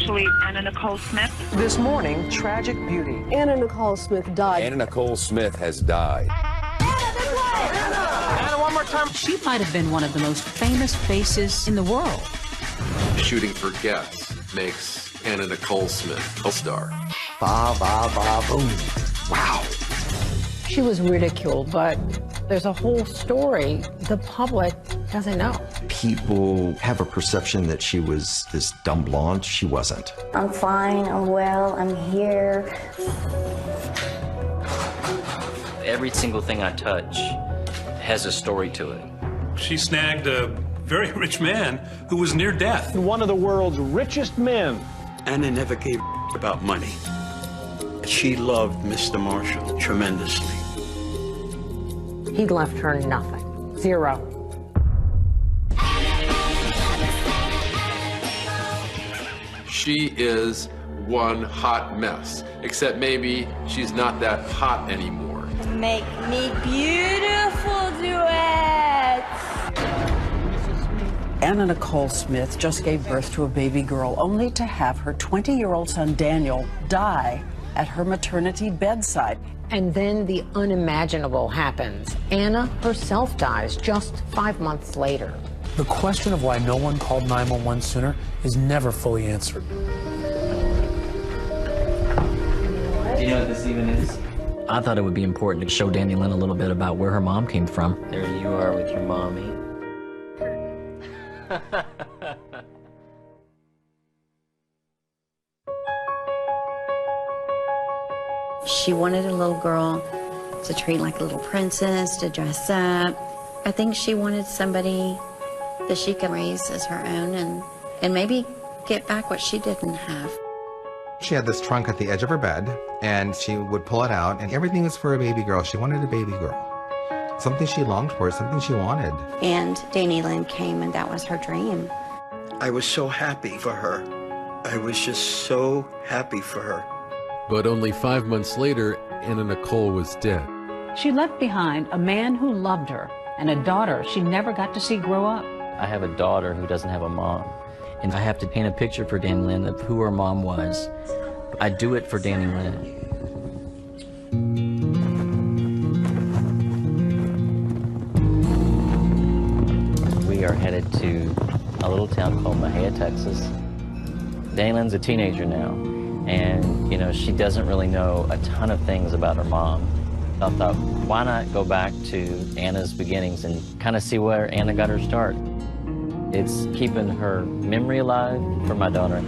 actually Anna Nicole Smith. This morning, tragic beauty. Anna Nicole Smith died. Anna Nicole Smith has died. Anna, one more time. She might have been one of the most famous faces in the world. Shooting for guests makes Anna Nicole Smith a star. Ba, ba, ba, boom. Wow. She was ridiculed, but there's a whole story the public doesn't know. People have a perception that she was this dumb blonde. She wasn't. I'm fine, I'm well, I'm here. Every single thing I touch has a story to it. She snagged a very rich man who was near death. One of the world's richest men. Anna never gave about money. She loved Mr. Marshall tremendously. He left her nothing. Zero. She is one hot mess, except maybe she's not that hot anymore. Make me beautiful duets. Anna Nicole Smith just gave birth to a baby girl, only to have her 20-year-old son Daniel die at her maternity bedside. And then the unimaginable happens. Anna herself dies just 5 months later. The question of why no one called 911 sooner is never fully answered. Do you know what this even is? I thought it would be important to show Danny Lynn a little bit about where her mom came from. There you are with your mommy. She wanted a little girl to treat like a little princess, to dress up. I think she wanted somebody that she could raise as her own and maybe get back what she didn't have. She had this trunk at the edge of her bed, and she would pull it out, and everything was for a baby girl. She wanted a baby girl. Something she longed for, something she wanted. And Danny Lynn came, and that was her dream. I was so happy for her. I was just so happy for her. But only 5 months later, Anna Nicole was dead. She left behind a man who loved her and a daughter she never got to see grow up. I have a daughter who doesn't have a mom, and I have to paint a picture for Danny Lynn of who her mom was. I do it for Danny Lynn. We are headed to a little town called Mahia, Texas. Danny Lynn's a teenager now, and you know, she doesn't really know a ton of things about her mom. I thought, why not go back to Anna's beginnings and kind of see where Anna got her start. It's keeping her memory alive for my daughter.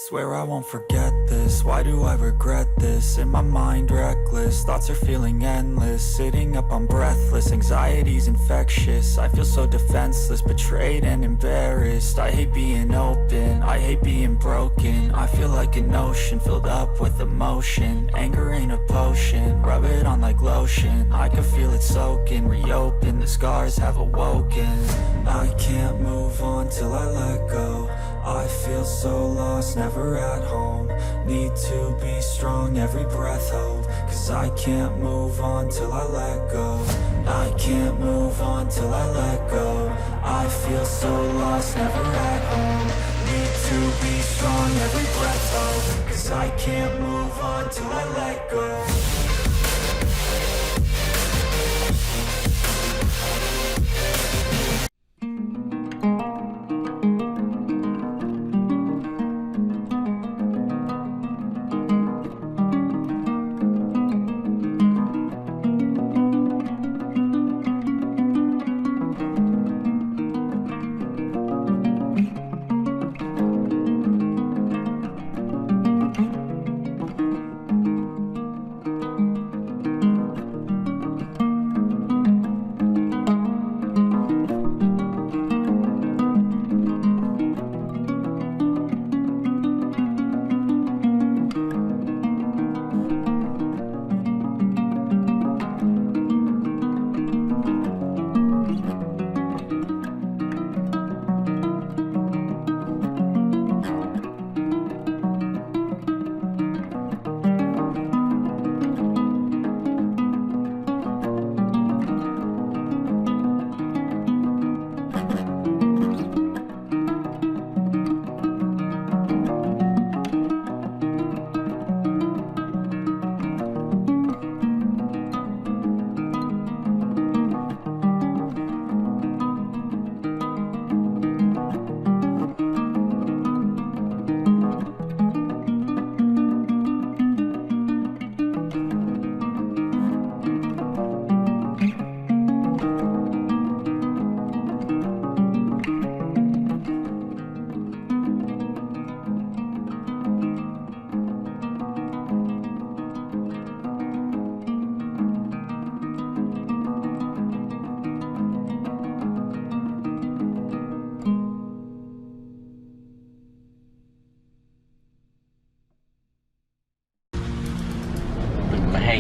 Swear I won't forget this, why do I regret this? In my mind reckless, thoughts are feeling endless. Sitting up I'm breathless, anxiety's infectious. I feel so defenseless, betrayed and embarrassed. I hate being open, I hate being broken. I feel like an ocean filled up with emotion. Anger ain't a potion, rub it on like lotion. I can feel it soaking, reopen, the scars have awoken. I can't move on till I let go. I feel so lost, never at home. Need to be strong, every breath hold. Cause I can't move on till I let go. I can't move on till I let go. I feel so lost, never at home. Need to be strong, every breath hold. Cause I can't move on till I let go.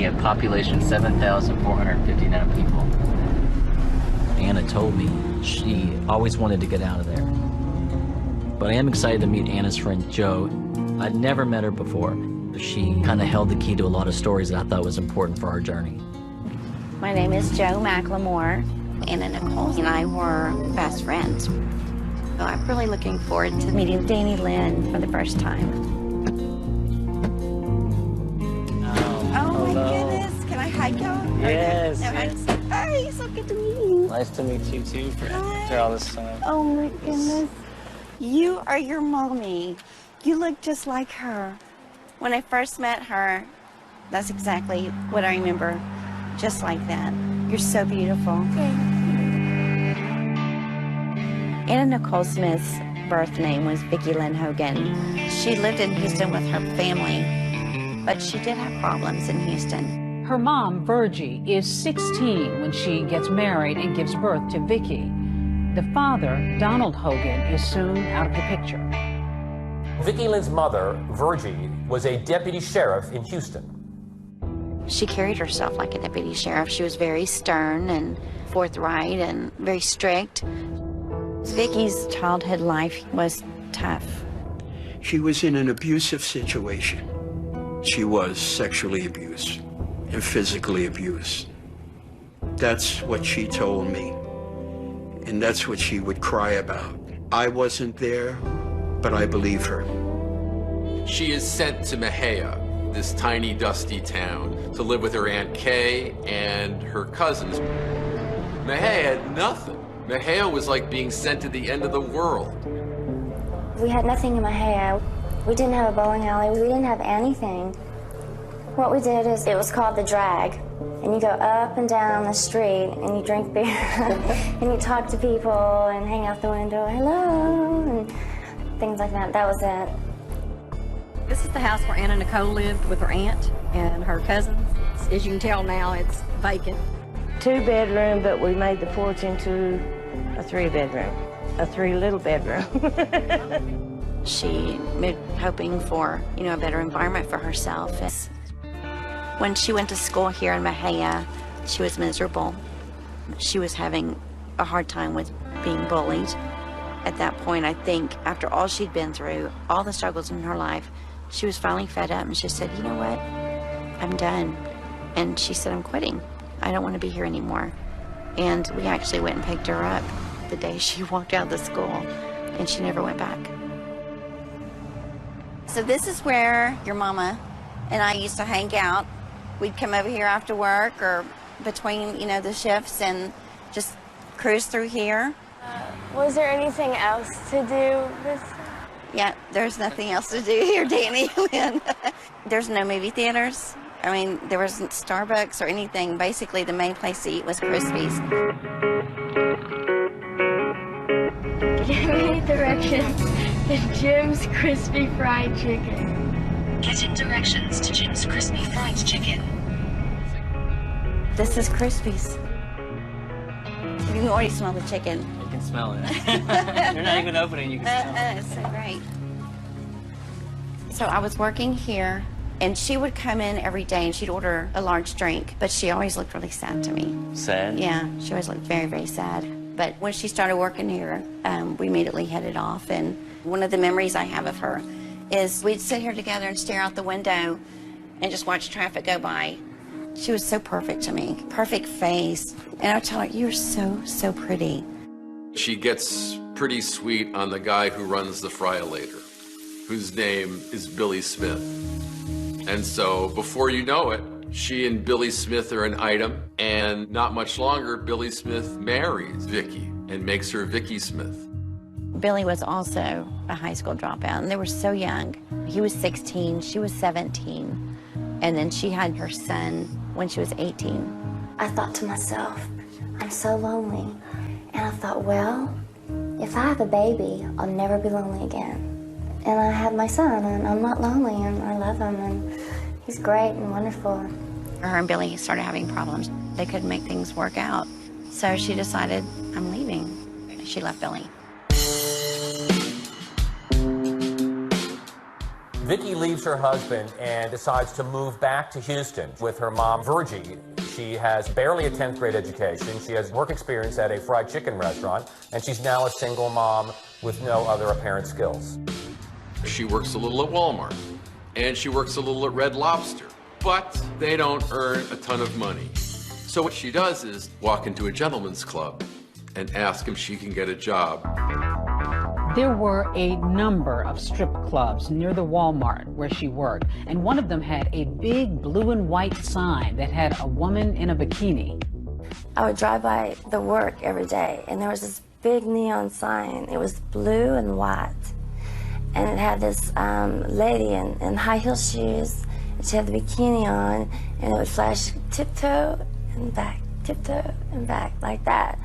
Mahia, population 7,459 people. Anna told me she always wanted to get out of there. But I am excited to meet Anna's friend Jo. I'd never met her before. She kind of held the key to a lot of stories that I thought was important for our journey. My name is Jo McLemore. Anna Nicole and I were best friends. So I'm really looking forward to meeting Danny Lynn for the first time. Oh my goodness, can I hug y'all? Yes. Hi, so good to meet you. Nice to meet you too for all this time. Oh my goodness. You are your mommy. You look just like her. When I first met her, that's exactly what I remember, just like that. You're so beautiful. Anna Nicole Smith's birth name was Vicki Lynn Hogan. She lived in Houston with her family, but she did have problems in Houston. Her mom, Virgie, is 16 when she gets married and gives birth to Vicki. The father, Donald Hogan, is soon out of the picture. Vicki Lynn's mother, Virgie, was a deputy sheriff in Houston. She carried herself like a deputy sheriff. She was very stern and forthright and very strict. Vicki's childhood life was tough. She was in an abusive situation. She was sexually abused and physically abused. That's what she told me, and that's what she would cry about. I wasn't there, but I believe her. She is sent to Mahia, this tiny, dusty town, to live with her Aunt Kay and her cousins. Mahia had nothing. Mahia was like being sent to the end of the world. We had nothing in Mahia. We didn't have a bowling alley. We didn't have anything. What we did is, it was called the drag. And you go up and down the street and you drink beer and you talk to people and hang out the window, hello, and things like that. That was it. This is the house where Anna Nicole lived with her aunt and her cousins. As you can tell now, it's vacant. 2-bedroom, but we made the porch into a 3-bedroom, a 3-little bedroom. She moved hoping for, a better environment for herself. When she went to school here in Mahia, she was miserable. She was having a hard time with being bullied. At that point, I think, after all she'd been through, all the struggles in her life, she was finally fed up and she said, you know what, I'm done. And she said, I'm quitting. I don't want to be here anymore. And we actually went and picked her up the day she walked out of the school, and she never went back. So this is where your mama and I used to hang out. We'd come over here after work or between, the shifts and just cruise through here. Was there anything else to do this? Yeah, there's nothing else to do here, Danny. There's no movie theaters. I mean, there wasn't Starbucks or anything. Basically, the main place to eat was Crispy's. Give me directions to Jim's Crispy Fried Chicken. Getting directions to Jim's Crispy Fried Chicken. This is Crispy's. You can already smell the chicken. You can smell it. You're not even opening, you can smell it. It's so great. So I was working here, and she would come in every day and she'd order a large drink, but she always looked really sad to me. Sad? Yeah, she always looked very, very sad. But when she started working here, we immediately headed off, and one of the memories I have of her is we'd sit here together and stare out the window and just watch traffic go by. She was so perfect to me, perfect face. And I would tell her, you're so, so pretty. She gets pretty sweet on the guy who runs the Fry-O-Lator, whose name is Billy Smith. And so before you know it, she and Billy Smith are an item, and not much longer, Billy Smith marries Vicki and makes her Vicki Smith. Billy was also a high school dropout, and they were so young. He was 16, she was 17, and then she had her son when she was 18. I thought to myself, I'm so lonely. And I thought, well, if I have a baby, I'll never be lonely again. And I have my son, and I'm not lonely, and I love him, and he's great and wonderful. Her and Billy started having problems. They couldn't make things work out. So she decided, I'm leaving. She left Billy. Vicki leaves her husband and decides to move back to Houston with her mom, Virgie. She has barely a 10th grade education. She has work experience at a fried chicken restaurant, and she's now a single mom with no other apparent skills. She works a little at Walmart, and she works a little at Red Lobster, but they don't earn a ton of money. So what she does is walk into a gentleman's club and ask if she can get a job. There were a number of strip clubs near the Walmart where she worked, and one of them had a big blue and white sign that had a woman in a bikini. I would drive by the work every day, and there was this big neon sign. It was blue and white, and it had this lady in high heel shoes, and she had the bikini on, and it would flash tiptoe and back, tiptoe and back, like that.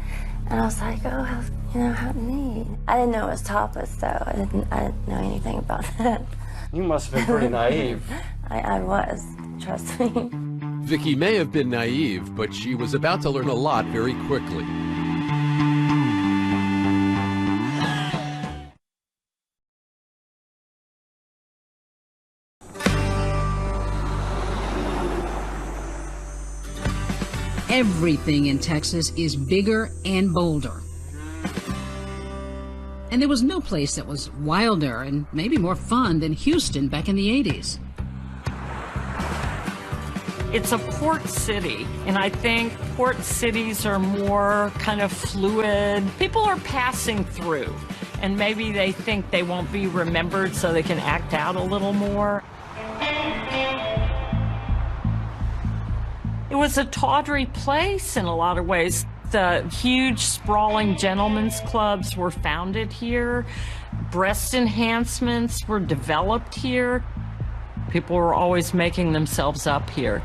And I was like, oh, how neat. I didn't know it was topless, though. I didn't know anything about that. You must have been pretty naive. I was, trust me. Vicki may have been naive, but she was about to learn a lot very quickly. Everything in Texas is bigger and bolder. And there was no place that was wilder and maybe more fun than Houston back in the 80s. It's a port city, and I think port cities are more kind of fluid. People are passing through, and maybe they think they won't be remembered, so they can act out a little more. It was a tawdry place in a lot of ways. The huge, sprawling gentlemen's clubs were founded here. Breast enhancements were developed here. People were always making themselves up here.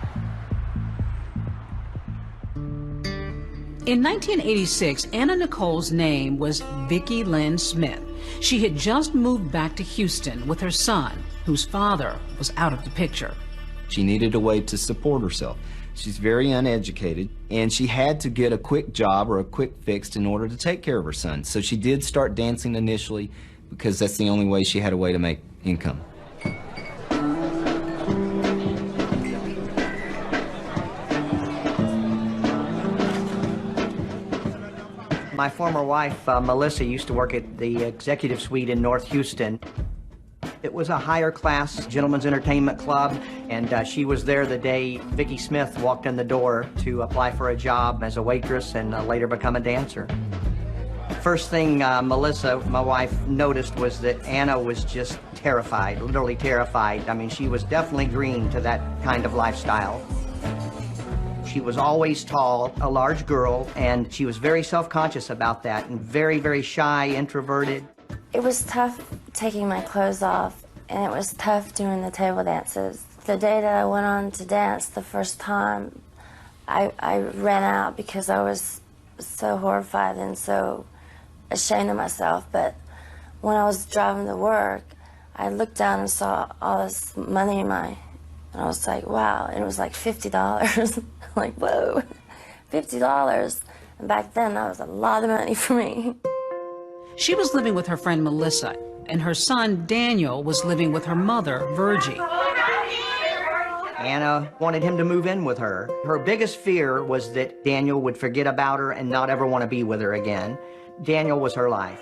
In 1986, Anna Nicole's name was Vicki Lynn Smith. She had just moved back to Houston with her son, whose father was out of the picture. She needed a way to support herself. She's very uneducated, and she had to get a quick job or a quick fix in order to take care of her son. So she did start dancing initially because that's the only way she had a way to make income. My former wife, Melissa, used to work at the executive suite in North Houston. It was a higher class gentleman's entertainment club, and she was there the day Vicki Smith walked in the door to apply for a job as a waitress and later become a dancer. First thing Melissa, my wife, noticed was that Anna was just terrified, literally terrified. I mean, she was definitely green to that kind of lifestyle. She was always tall, a large girl, and she was very self-conscious about that and very, very shy, introverted. It was tough taking my clothes off, and it was tough doing the table dances. The day that I went on to dance the first time, I ran out because I was so horrified and so ashamed of myself. But when I was driving to work, I looked down and saw all this money in and I was like, wow, and it was like $50. Like, whoa, $50. And back then, that was a lot of money for me. She was living with her friend Melissa, and her son Daniel was living with her mother, Virgie. Anna wanted him to move in with her. Her biggest fear was that Daniel would forget about her and not ever want to be with her again. Daniel was her life.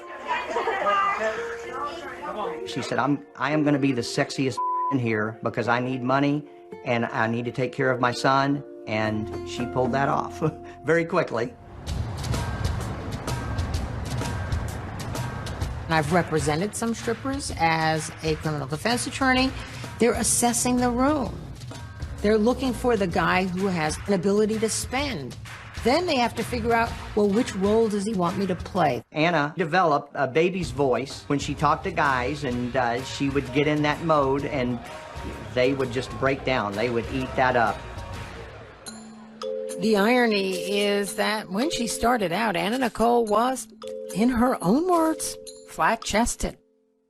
She said, I am going to be the sexiest in here because I need money and I need to take care of my son. And she pulled that off very quickly. I've represented some strippers as a criminal defense attorney. They're assessing the room. They're looking for the guy who has an ability to spend. Then they have to figure out, well, which role does he want me to play? Anna developed a baby's voice when she talked to guys, and she would get in that mode, and they would just break down. They would eat that up. The irony is that when she started out, Anna Nicole was, in her own words, flat-chested.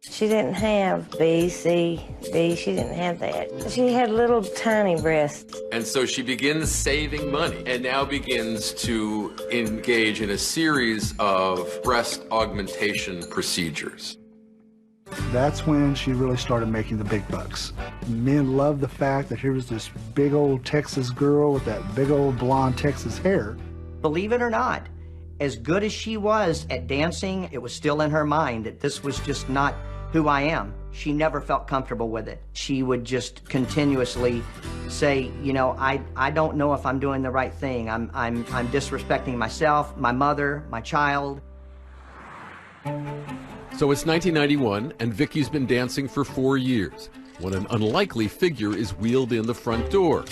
She didn't have B, C, D. She didn't have that. She had little tiny breasts. And so she begins saving money and now begins to engage in a series of breast augmentation procedures. That's when she really started making the big bucks. Men loved the fact that here was this big old Texas girl with that big old blonde Texas hair. Believe it or not, as good as she was at dancing, it was still in her mind that this was just not who I am. She never felt comfortable with it. She would just continuously say, you know, I don't know if I'm doing the right thing. I'm disrespecting myself, my mother, my child. So it's 1991, and Vicky's been dancing for 4 years when an unlikely figure is wheeled in the front door.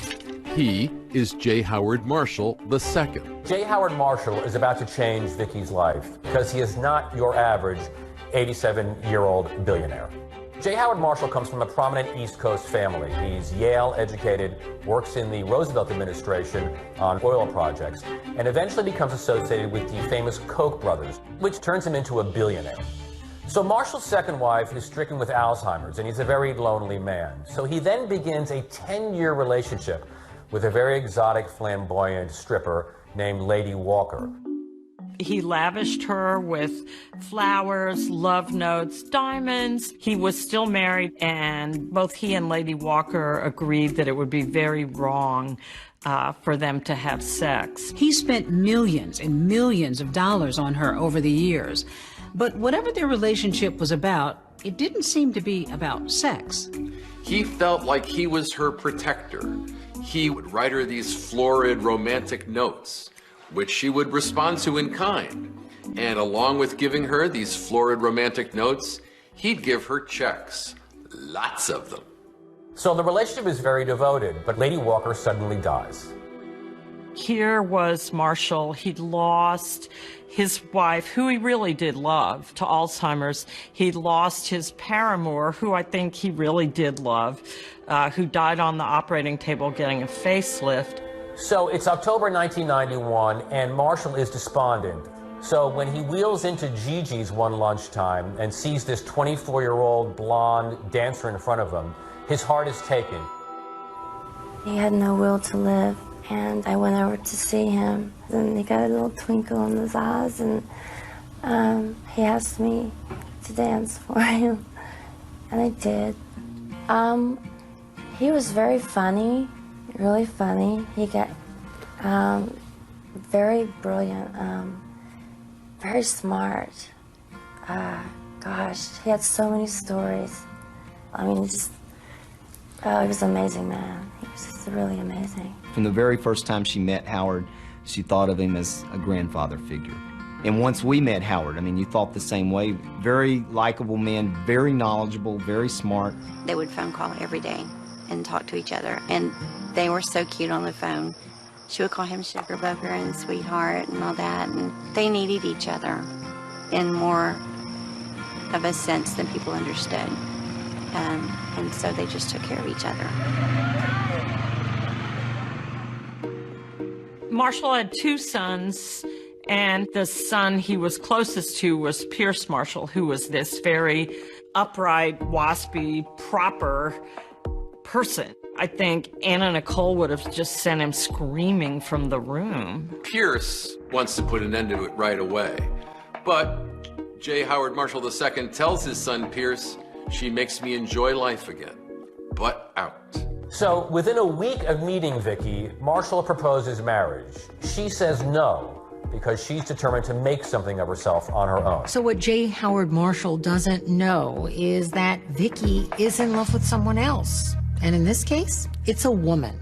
He is J. Howard Marshall II. J. Howard Marshall is about to change Vicky's life because he is not your average 87-year-old billionaire. J. Howard Marshall comes from a prominent East Coast family. He's Yale-educated, works in the Roosevelt administration on oil projects, and eventually becomes associated with the famous Koch brothers, which turns him into a billionaire. So Marshall's second wife is stricken with Alzheimer's, and he's a very lonely man. So he then begins a 10-year relationship with a very exotic, flamboyant stripper named Lady Walker. He lavished her with flowers, love notes, diamonds. He was still married, and both he and Lady Walker agreed that it would be very wrong for them to have sex. He spent millions and millions of dollars on her over the years. But whatever their relationship was about, it didn't seem to be about sex. He felt like he was her protector. He would write her these florid, romantic notes, which she would respond to in kind. And along with giving her these florid, romantic notes, he'd give her checks, lots of them. So the relationship is very devoted, but Lady Walker suddenly dies. Here was Marshall. He'd lost his wife, who he really did love, to Alzheimer's. He'd lost his paramour, who I think he really did love, who died on the operating table getting a facelift. So it's October 1991, and Marshall is despondent. So when he wheels into Gigi's one lunchtime and sees this 24-year-old blonde dancer in front of him, his heart is taken. He had no will to live, and I went over to see him, and he got a little twinkle in his eyes, and he asked me to dance for him, and I did. He was very funny. Really funny. He got very brilliant, very smart. Gosh, he had so many stories. I mean, just, he was an amazing man. He was just really amazing. From the very first time she met Howard, she thought of him as a grandfather figure. And once we met Howard, I mean, you thought the same way. Very likable man, very knowledgeable, very smart. They would phone call every day and talk to each other, and they were so cute on the phone. She would call him Sugar Booger and Sweetheart and all that, and they needed each other in more of a sense than people understood. And so they just took care of each other. Marshall had 2 sons, and the son he was closest to was Pierce Marshall, who was this very upright, waspy, proper person. I think Anna Nicole would have just sent him screaming from the room. Pierce wants to put an end to it right away. But J. Howard Marshall II tells his son Pierce, "She makes me enjoy life again, but out." So within a week of meeting Vicky, Marshall proposes marriage. She says no, because she's determined to make something of herself on her own. So what J. Howard Marshall doesn't know is that Vicky is in love with someone else. And in this case, it's a woman.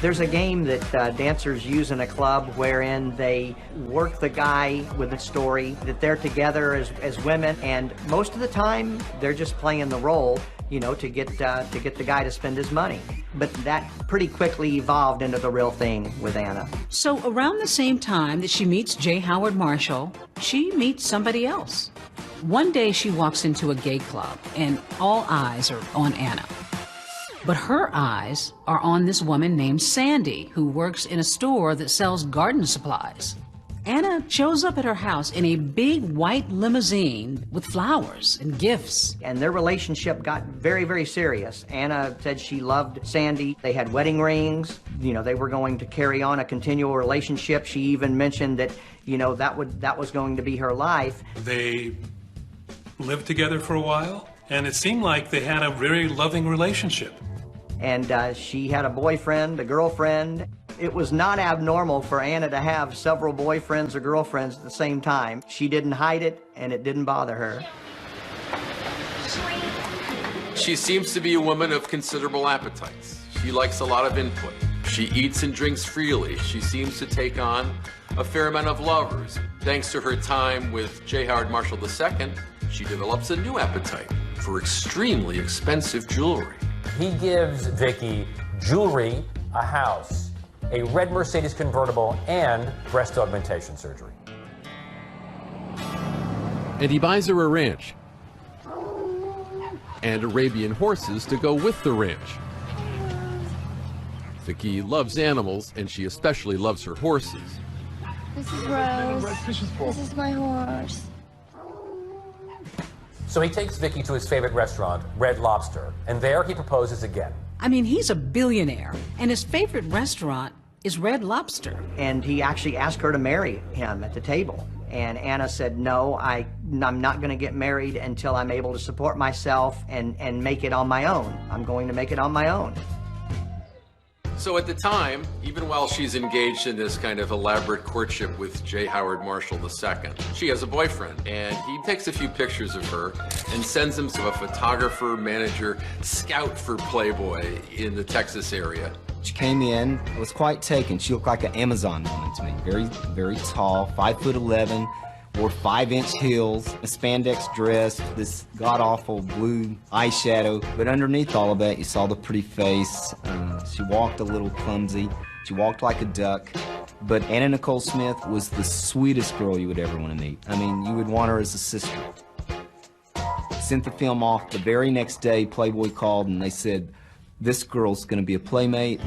There's a game that dancers use in a club wherein they work the guy with a story, that they're together as women, and most of the time they're just playing the role, you know, to get the guy to spend his money. But that pretty quickly evolved into the real thing with Anna. So around the same time that she meets J. Howard Marshall, she meets somebody else. One day she walks into a gay club and all eyes are on Anna. But her eyes are on this woman named Sandy, who works in a store that sells garden supplies. Anna shows up at her house in a big white limousine with flowers and gifts. And their relationship got very, very serious. Anna said she loved Sandy. They had wedding rings. You know, they were going to carry on a continual relationship. She even mentioned that, you know, that was going to be her life. They lived together for a while, and it seemed like they had a very loving relationship. And she had a boyfriend, a girlfriend. It was not abnormal for Anna to have several boyfriends or girlfriends at the same time. She didn't hide it, and it didn't bother her. She seems to be a woman of considerable appetites. She likes a lot of input. She eats and drinks freely. She seems to take on a fair amount of lovers. Thanks to her time with J. Howard Marshall II, she develops a new appetite for extremely expensive jewelry. He gives Vicky jewelry, a house, a red Mercedes convertible, and breast augmentation surgery. And he buys her a ranch and Arabian horses to go with the ranch. Vicky loves animals, and she especially loves her horses. This is Rose. This is my horse. So he takes Vicky to his favorite restaurant, Red Lobster, and there he proposes again. I mean, he's a billionaire, and his favorite restaurant is Red Lobster. And he actually asked her to marry him at the table. And Anna said, no, I'm not going to get married until I'm able to support myself and make it on my own. I'm going to make it on my own. So at the time, even while she's engaged in this kind of elaborate courtship with J. Howard Marshall II, she has a boyfriend, and he takes a few pictures of her and sends them to a photographer, manager, scout for Playboy in the Texas area. She came in, I was quite taken. She looked like an Amazon woman to me. Very, very tall, 5'11", wore 5-inch heels, a spandex dress, this god-awful blue eyeshadow. But underneath all of that, you saw the pretty face. She walked a little clumsy. She walked like a duck. But Anna Nicole Smith was the sweetest girl you would ever want to meet. I mean, you would want her as a sister. Sent the film off. The very next day, Playboy called and they said, this girl's gonna be a playmate.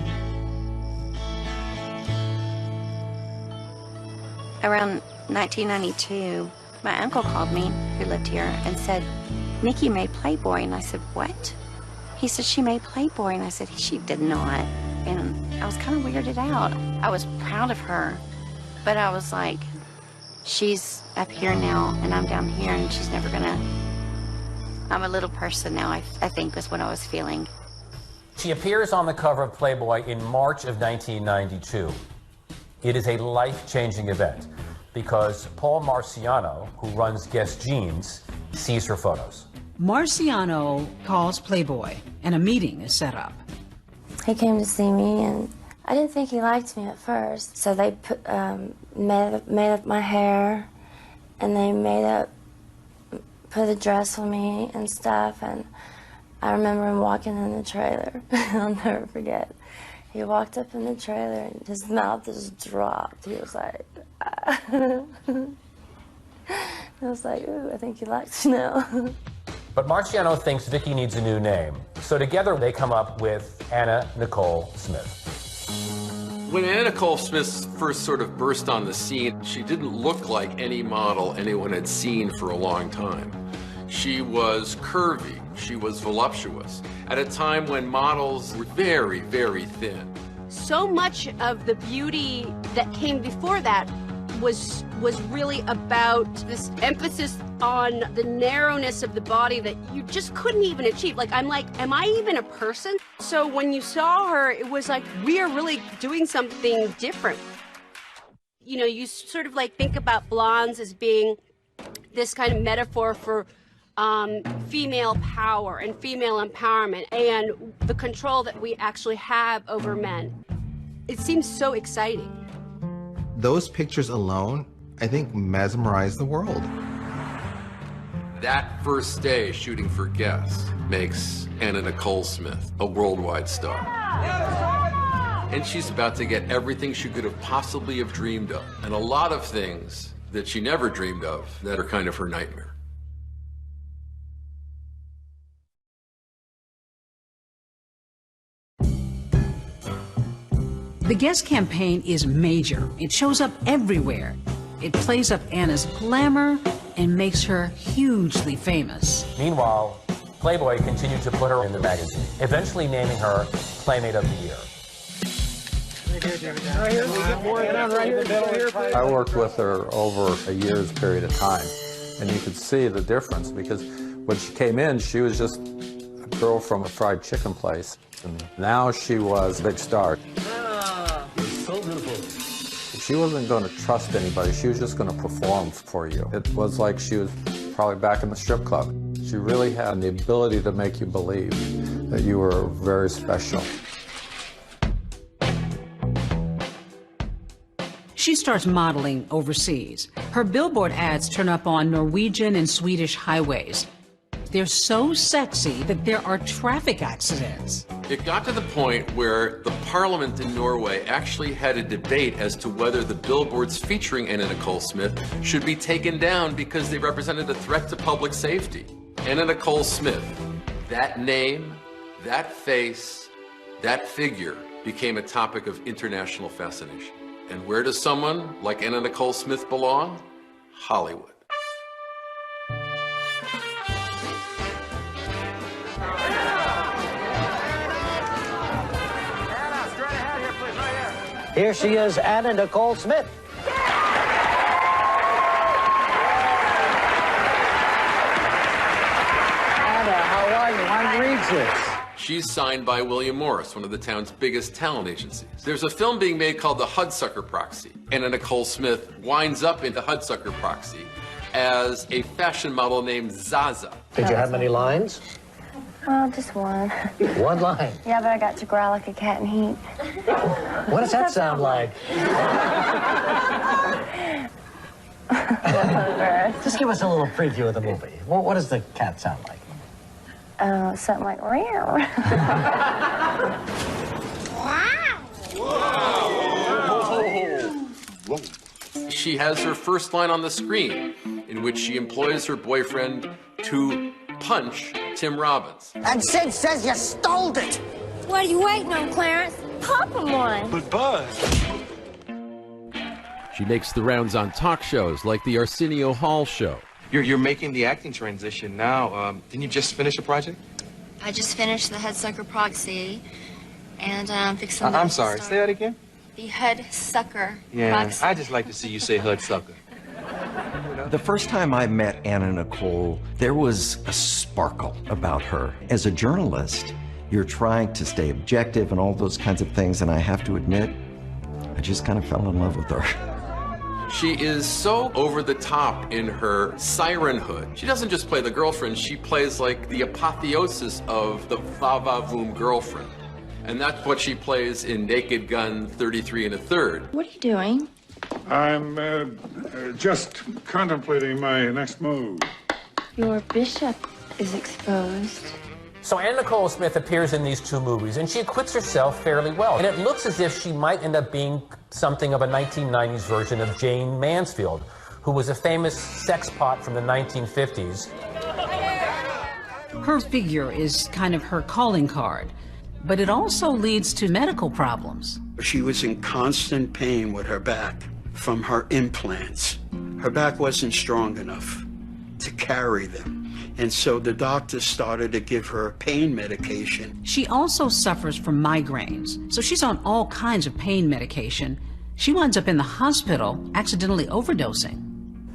Around 1992, my uncle called me, who lived here, and said, Nikki made Playboy. And I said, what? He said, she made Playboy. And I said, she did not. And I was kind of weirded out. I was proud of her, but I was like, she's up here now, and I'm down here, and she's never gonna... I'm a little person now, I think was what I was feeling. She appears on the cover of Playboy in March of 1992. It is a life-changing event because Paul Marciano, who runs Guess Jeans, sees her photos. Marciano calls Playboy, and a meeting is set up. He came to see me, and I didn't think he liked me at first. So they made up my hair, and they put a dress on me and stuff, and I remember him walking in the trailer. I'll never forget. He walked up in the trailer and his mouth just dropped. He was like, ah. I was like, ooh, I think he likes me now. But Marciano thinks Vicky needs a new name. So together they come up with Anna Nicole Smith. When Anna Nicole Smith first sort of burst on the scene, she didn't look like any model anyone had seen for a long time. She was curvy, she was voluptuous, at a time when models were very, very thin. So much of the beauty that came before that was really about this emphasis on the narrowness of the body that you just couldn't even achieve. Like, I'm like, am I even a person? So when you saw her, it was like, we are really doing something different. You know, you sort of like think about blondes as being this kind of metaphor for female power and female empowerment and the control that we actually have over men. It seems so exciting. Those pictures alone, I think, mesmerized the world. That first day shooting for Guess makes Anna Nicole Smith a worldwide star. And she's about to get everything she could have possibly dreamed of, and a lot of things that she never dreamed of that are kind of her nightmare. The Guess campaign is major. It shows up everywhere. It plays up Anna's glamour and makes her hugely famous. Meanwhile, Playboy continued to put her in the magazine, eventually naming her Playmate of the Year. I worked with her over a year's period of time, and you could see the difference because when she came in, she was just a girl from a fried chicken place, and now she was a big star. So beautiful. She wasn't going to trust anybody. She was just going to perform for you. It was like she was probably back in the strip club. She really had the ability to make you believe that you were very special. She starts modeling overseas. Her billboard ads turn up on Norwegian and Swedish highways. They're so sexy that there are traffic accidents. It got to the point where the parliament in Norway actually had a debate as to whether the billboards featuring Anna Nicole Smith should be taken down because they represented a threat to public safety. Anna Nicole Smith, that name, that face, that figure became a topic of international fascination. And where does someone like Anna Nicole Smith belong? Hollywood. Here she is, Anna Nicole Smith. Anna, how are you? I'm Regis. She's signed by William Morris, one of the town's biggest talent agencies. There's a film being made called The Hudsucker Proxy. Anna Nicole Smith winds up in The Hudsucker Proxy as a fashion model named Zaza. Did you have many lines? Well, just one. One line? Yeah, but I got to growl like a cat in heat. What does that sound like? Just give us a little preview of the movie. What does the cat sound like? Something like rare. She has her first line on the screen, in which she employs her boyfriend to punch Tim Robbins. And Sid says you stole it! What are you waiting on, Clarence? Pop him one. But Buzz. She makes the rounds on talk shows like the Arsenio Hall Show. You're making the acting transition now. Didn't you just finish a project? I just finished the Hudsucker Proxy, and I'm fixing I'm sorry, say that again? The Hudsucker Yeah, Proxy. I just like to see you say Hudsucker. The first time I met Anna Nicole, there was a sparkle about her. As a journalist, you're trying to stay objective and all those kinds of things, and I have to admit, I just kind of fell in love with her. She is so over the top in her sirenhood. She doesn't just play the girlfriend, she plays like the apotheosis of the va-va-voom girlfriend. And that's what she plays in Naked Gun 33 1/3. What are you doing? I'm just contemplating my next move. Your bishop is exposed. So Anna Nicole Smith appears in these two movies, and she acquits herself fairly well. And it looks as if she might end up being something of a 1990s version of Jane Mansfield, who was a famous sex pot from the 1950s. Her figure is kind of her calling card, but it also leads to medical problems. She was in constant pain with her back from her implants. Her back wasn't strong enough to carry them. And so the doctor started to give her pain medication. She also suffers from migraines, so she's on all kinds of pain medication. She winds up in the hospital, accidentally overdosing.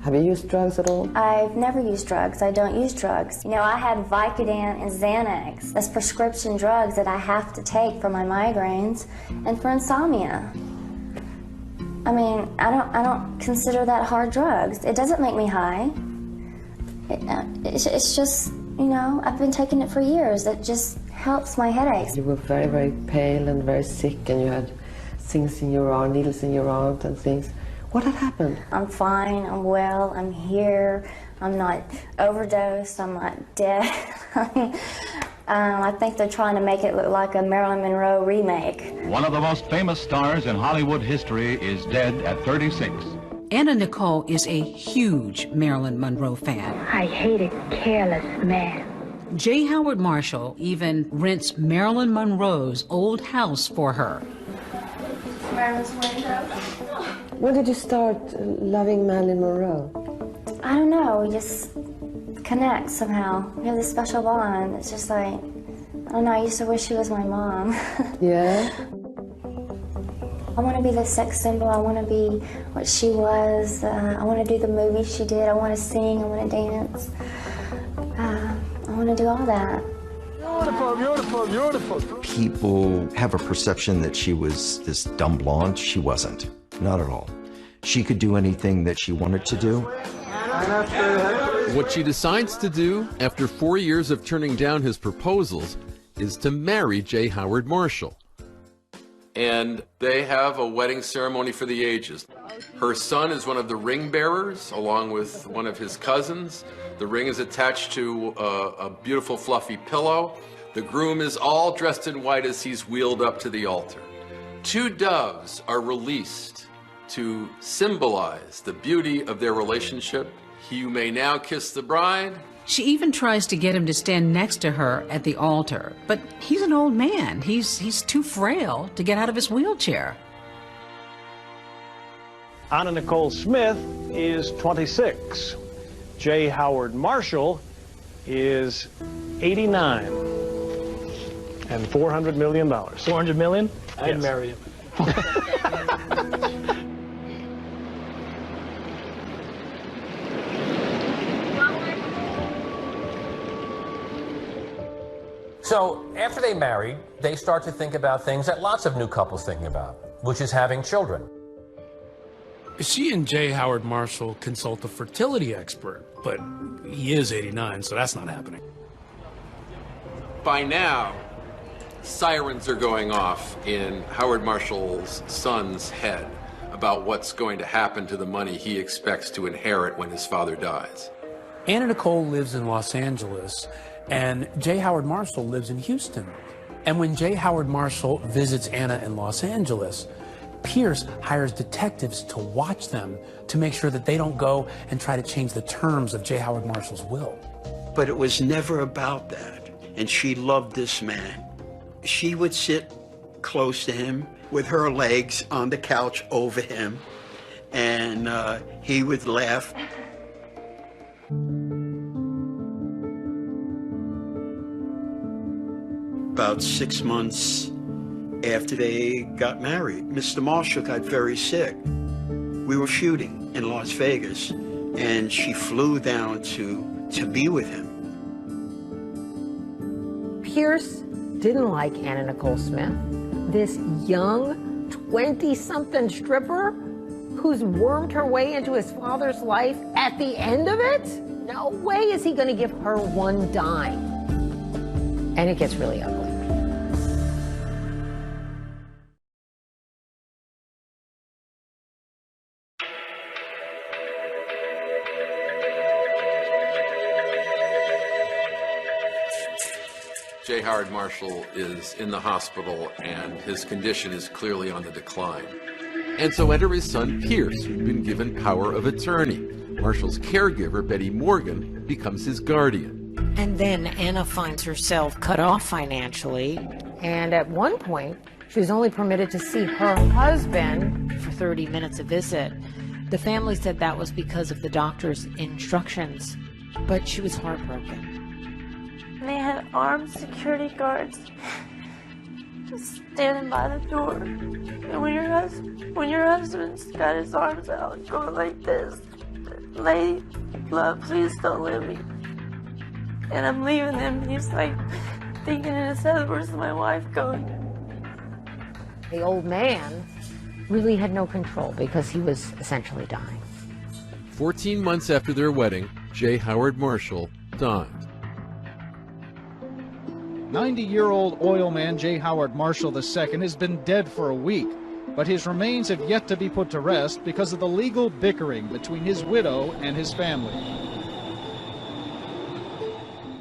Have you used drugs at all? I've never used drugs. I don't use drugs. You know, I had Vicodin and Xanax as prescription drugs that I have to take for my migraines and for insomnia. I mean, I don't consider that hard drugs. It doesn't make me high. It's just, you know, I've been taking it for years. It just helps my headaches. You were very, very pale and very sick, and you had things in your arm, needles in your arms and things. What had happened? I'm fine, I'm well, I'm here, I'm not overdosed, I'm not dead. I think they're trying to make it look like a Marilyn Monroe remake. One of the most famous stars in Hollywood history is dead at 36. Anna Nicole is a huge Marilyn Monroe fan. I hate a careless man. J. Howard Marshall even rents Marilyn Monroe's old house for her. grandma's window. When did you start loving Marilyn Monroe? I don't know, we just connect somehow. We have this special bond. It's just like, I don't know, I used to wish she was my mom. Yeah? I want to be the sex symbol. I want to be what she was. I want to do the movies she did. I want to sing. I want to dance. I want to do all that. Beautiful, beautiful, beautiful. People have a perception that she was this dumb blonde. She wasn't. Not at all. She could do anything that she wanted to do. What she decides to do after 4 years of turning down his proposals is to marry J. Howard Marshall. And they have a wedding ceremony for the ages. Her son is one of the ring bearers, along with one of his cousins. The ring is attached to a beautiful fluffy pillow. The groom is all dressed in white as he's wheeled up to the altar. 2 doves are released to symbolize the beauty of their relationship. You may now kiss the bride. She even tries to get him to stand next to her at the altar, but he's an old man. He's too frail to get out of his wheelchair. Anna Nicole Smith is 26. J. Howard Marshall is 89. And $400 million. $400 million? I'd Yes. marry him. So after they married, they start to think about things that lots of new couples thinking about, which is having children. She and J. Howard Marshall consult a fertility expert, but he is 89, so that's not happening. By now, sirens are going off in Howard Marshall's son's head about what's going to happen to the money he expects to inherit when his father dies. Anna Nicole lives in Los Angeles, and J. Howard Marshall lives in Houston. And when J. Howard Marshall visits Anna in Los Angeles, Pierce hires detectives to watch them to make sure that they don't go and try to change the terms of J. Howard Marshall's will. But it was never about that. And she loved this man. She would sit close to him with her legs on the couch over him, and he would laugh. About 6 months after they got married, Mr. Marshall got very sick. We were shooting in Las Vegas, and she flew down to be with him. Pierce didn't like Anna Nicole Smith, this young 20-something stripper who's wormed her way into his father's life at the end of it? No way is he going to give her one dime. And it gets really ugly. J. Howard Marshall is in the hospital, and his condition is clearly on the decline. And so enter his son Pierce, who'd been given power of attorney. Marshall's caregiver, Betty Morgan, becomes his guardian. And then Anna finds herself cut off financially. And at one point, she was only permitted to see her husband for 30 minutes a visit. The family said that was because of the doctor's instructions, but she was heartbroken. They had armed security guards just standing by the door. And when your husband's got his arms out going like this, lady, love, please don't leave me. And I'm leaving him, and he's like thinking in his head, where's my wife going? The old man really had no control because he was essentially dying. 14 months after their wedding, J. Howard Marshall died. 90-year-old oil man J. Howard Marshall II has been dead for a week, but his remains have yet to be put to rest because of the legal bickering between his widow and his family.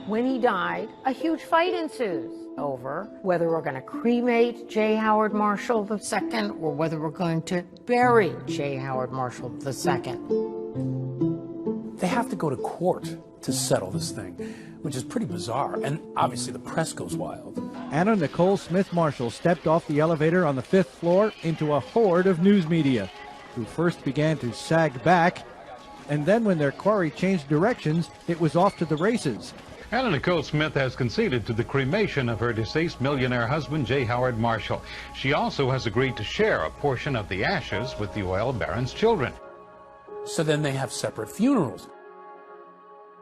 When he died, a huge fight ensues over whether we're going to cremate J. Howard Marshall II or whether we're going to bury J. Howard Marshall II. They have to go to court to settle this thing, which is pretty bizarre. And obviously the press goes wild. Anna Nicole Smith Marshall stepped off the elevator on the 5th floor into a horde of news media, who first began to sag back, and then when their quarry changed directions, it was off to the races. Anna Nicole Smith has conceded to the cremation of her deceased millionaire husband, J. Howard Marshall. She also has agreed to share a portion of the ashes with the oil baron's children. So then they have separate funerals.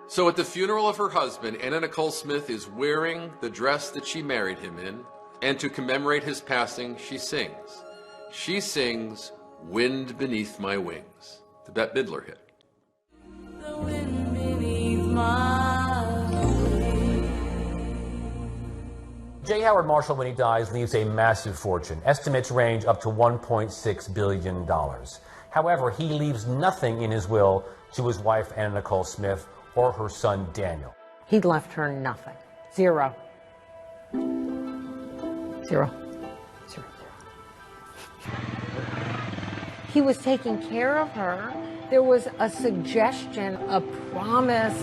So at the funeral of her husband, Anna Nicole Smith is wearing the dress that she married him in, and to commemorate his passing, she sings. She sings "Wind Beneath My Wings," the Bette Midler hit. The wind beneath my J. Howard Marshall, when he dies, leaves a massive fortune. Estimates range up to $1.6 billion. However, he leaves nothing in his will to his wife, Anna Nicole Smith, or her son, Daniel. He left her nothing. Zero. Zero. Zero. He was taking care of her. There was a suggestion, a promise,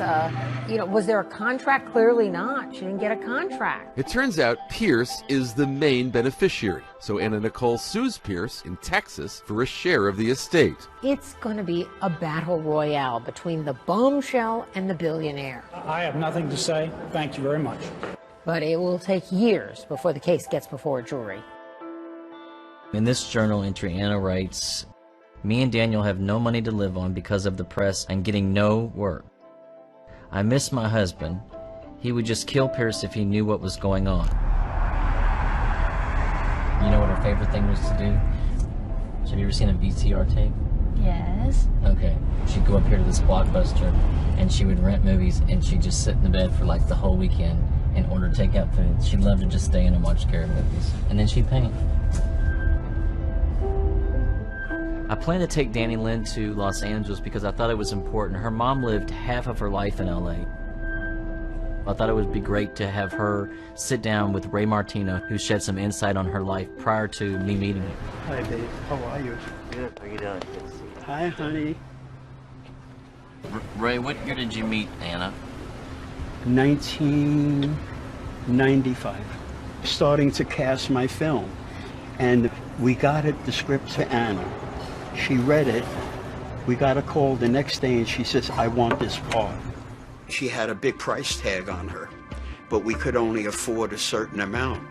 was there a contract? Clearly not. She didn't get a contract. It turns out Pierce is the main beneficiary, so Anna Nicole sues Pierce in Texas for a share of the estate. It's going to be a battle royale between the bombshell and the billionaire. I have nothing to say. Thank you very much. But it will take years before the case gets before a jury. In this journal entry, Anna writes, "Me and Daniel have no money to live on because of the press and getting no work. I miss my husband. He would just kill Pierce if he knew what was going on." You know what her favorite thing was to do? Have you ever seen a VCR tape? Yes. Okay. She'd go up here to this Blockbuster and she would rent movies and she'd just sit in the bed for like the whole weekend and order takeout food. She'd love to just stay in and watch scary movies. And then she'd paint. I plan to take Danny Lynn to Los Angeles because I thought it was important. Her mom lived half of her life in LA. I thought it would be great to have her sit down with Ray Martino, who shed some insight on her life prior to me meeting him. Hi, babe. How are you? Good. How are you doing? Hi, honey. Ray, what year did you meet Anna? 1995. Starting to cast my film. And we got the script to Anna. She read it. We got a call the next day and she says, "I want this part." She had a big price tag on her, but we could only afford a certain amount.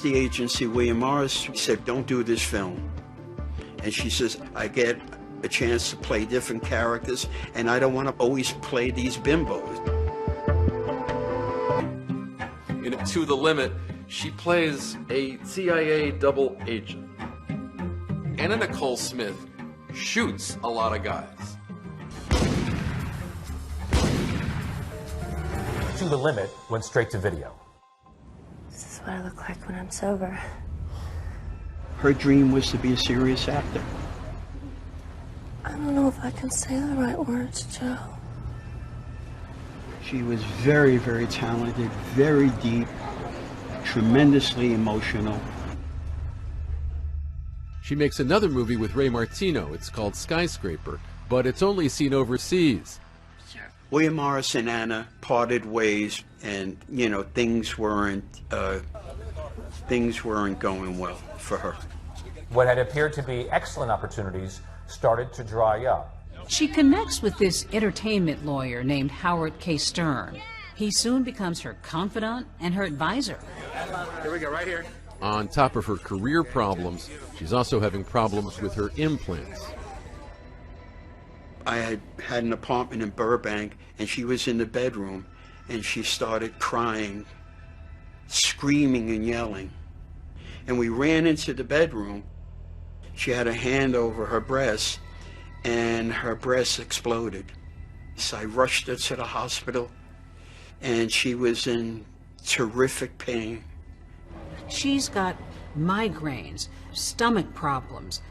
The agency, William Morris, said, "Don't do this film." And she says, "I get a chance to play different characters and I don't want to always play these bimbos." In To the Limit, she plays a CIA double agent. Anna Nicole Smith shoots a lot of guys. To the Limit went straight to video. This is what I look like when I'm sober. Her dream was to be a serious actor. I don't know if I can say the right words, Joe. She was very, very talented, very deep, tremendously emotional. She makes another movie with Ray Martino. It's called Skyscraper, but it's only seen overseas. William Morris and Anna parted ways, and things weren't going well for her. What had appeared to be excellent opportunities started to dry up. She connects with this entertainment lawyer named Howard K. Stern. He soon becomes her confidant and her advisor. Here we go, right here. On top of her career problems, she's also having problems with her implants. I had an apartment in Burbank, and she was in the bedroom, and she started crying, screaming and yelling. And we ran into the bedroom. She had a hand over her breast, and her breast exploded. So I rushed her to the hospital, and she was in terrific pain. She's got migraines, stomach problems,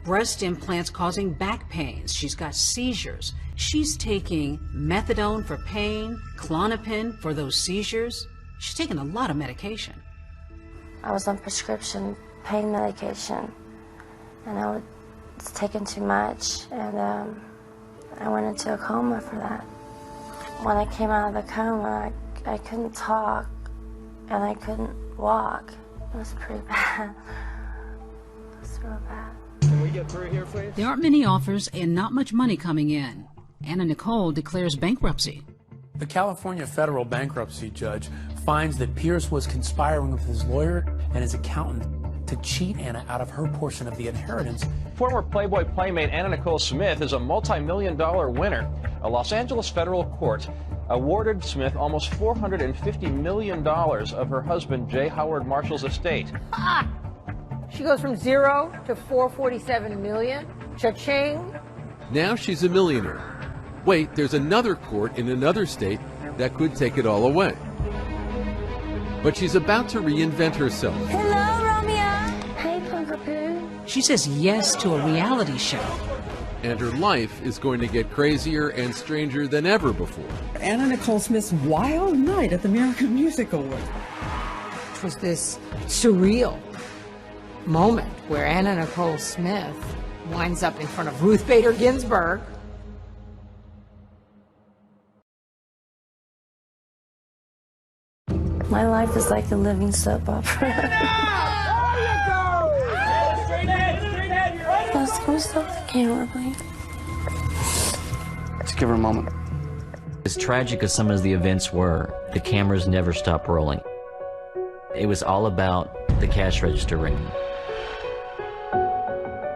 breast implants causing back pains. She's got seizures. She's taking methadone for pain, Klonopin for those seizures. She's taking a lot of medication. I was on prescription pain medication, and I was taking too much, and I went into a coma for that. When I came out of the coma, I couldn't talk and I couldn't walk. It was pretty bad. It was real bad. Can we get through here, please? There aren't many offers and not much money coming in. Anna Nicole declares bankruptcy. The California federal bankruptcy judge finds that Pierce was conspiring with his lawyer and his accountant to cheat Anna out of her portion of the inheritance. Former Playboy playmate Anna Nicole Smith is a multi-million-dollar winner. A Los Angeles federal court awarded Smith almost $450 million of her husband J. Howard Marshall's estate. Ah! She goes from 0 to 447 million. Cha-ching. Now she's a millionaire. Wait, there's another court in another state that could take it all away. But she's about to reinvent herself. Hello, Romeo. Hey, Punkapoo. She says yes to a reality show. And her life is going to get crazier and stranger than ever before. Anna Nicole Smith's wild night at the American Music Awards. It was this surreal moment where Anna Nicole Smith winds up in front of Ruth Bader Ginsburg. My life is like a living soap opera. Yes, can we stop the camera, please? Let's give her a moment. As tragic as some of the events were, the cameras never stopped rolling. It was all about the cash register ringing.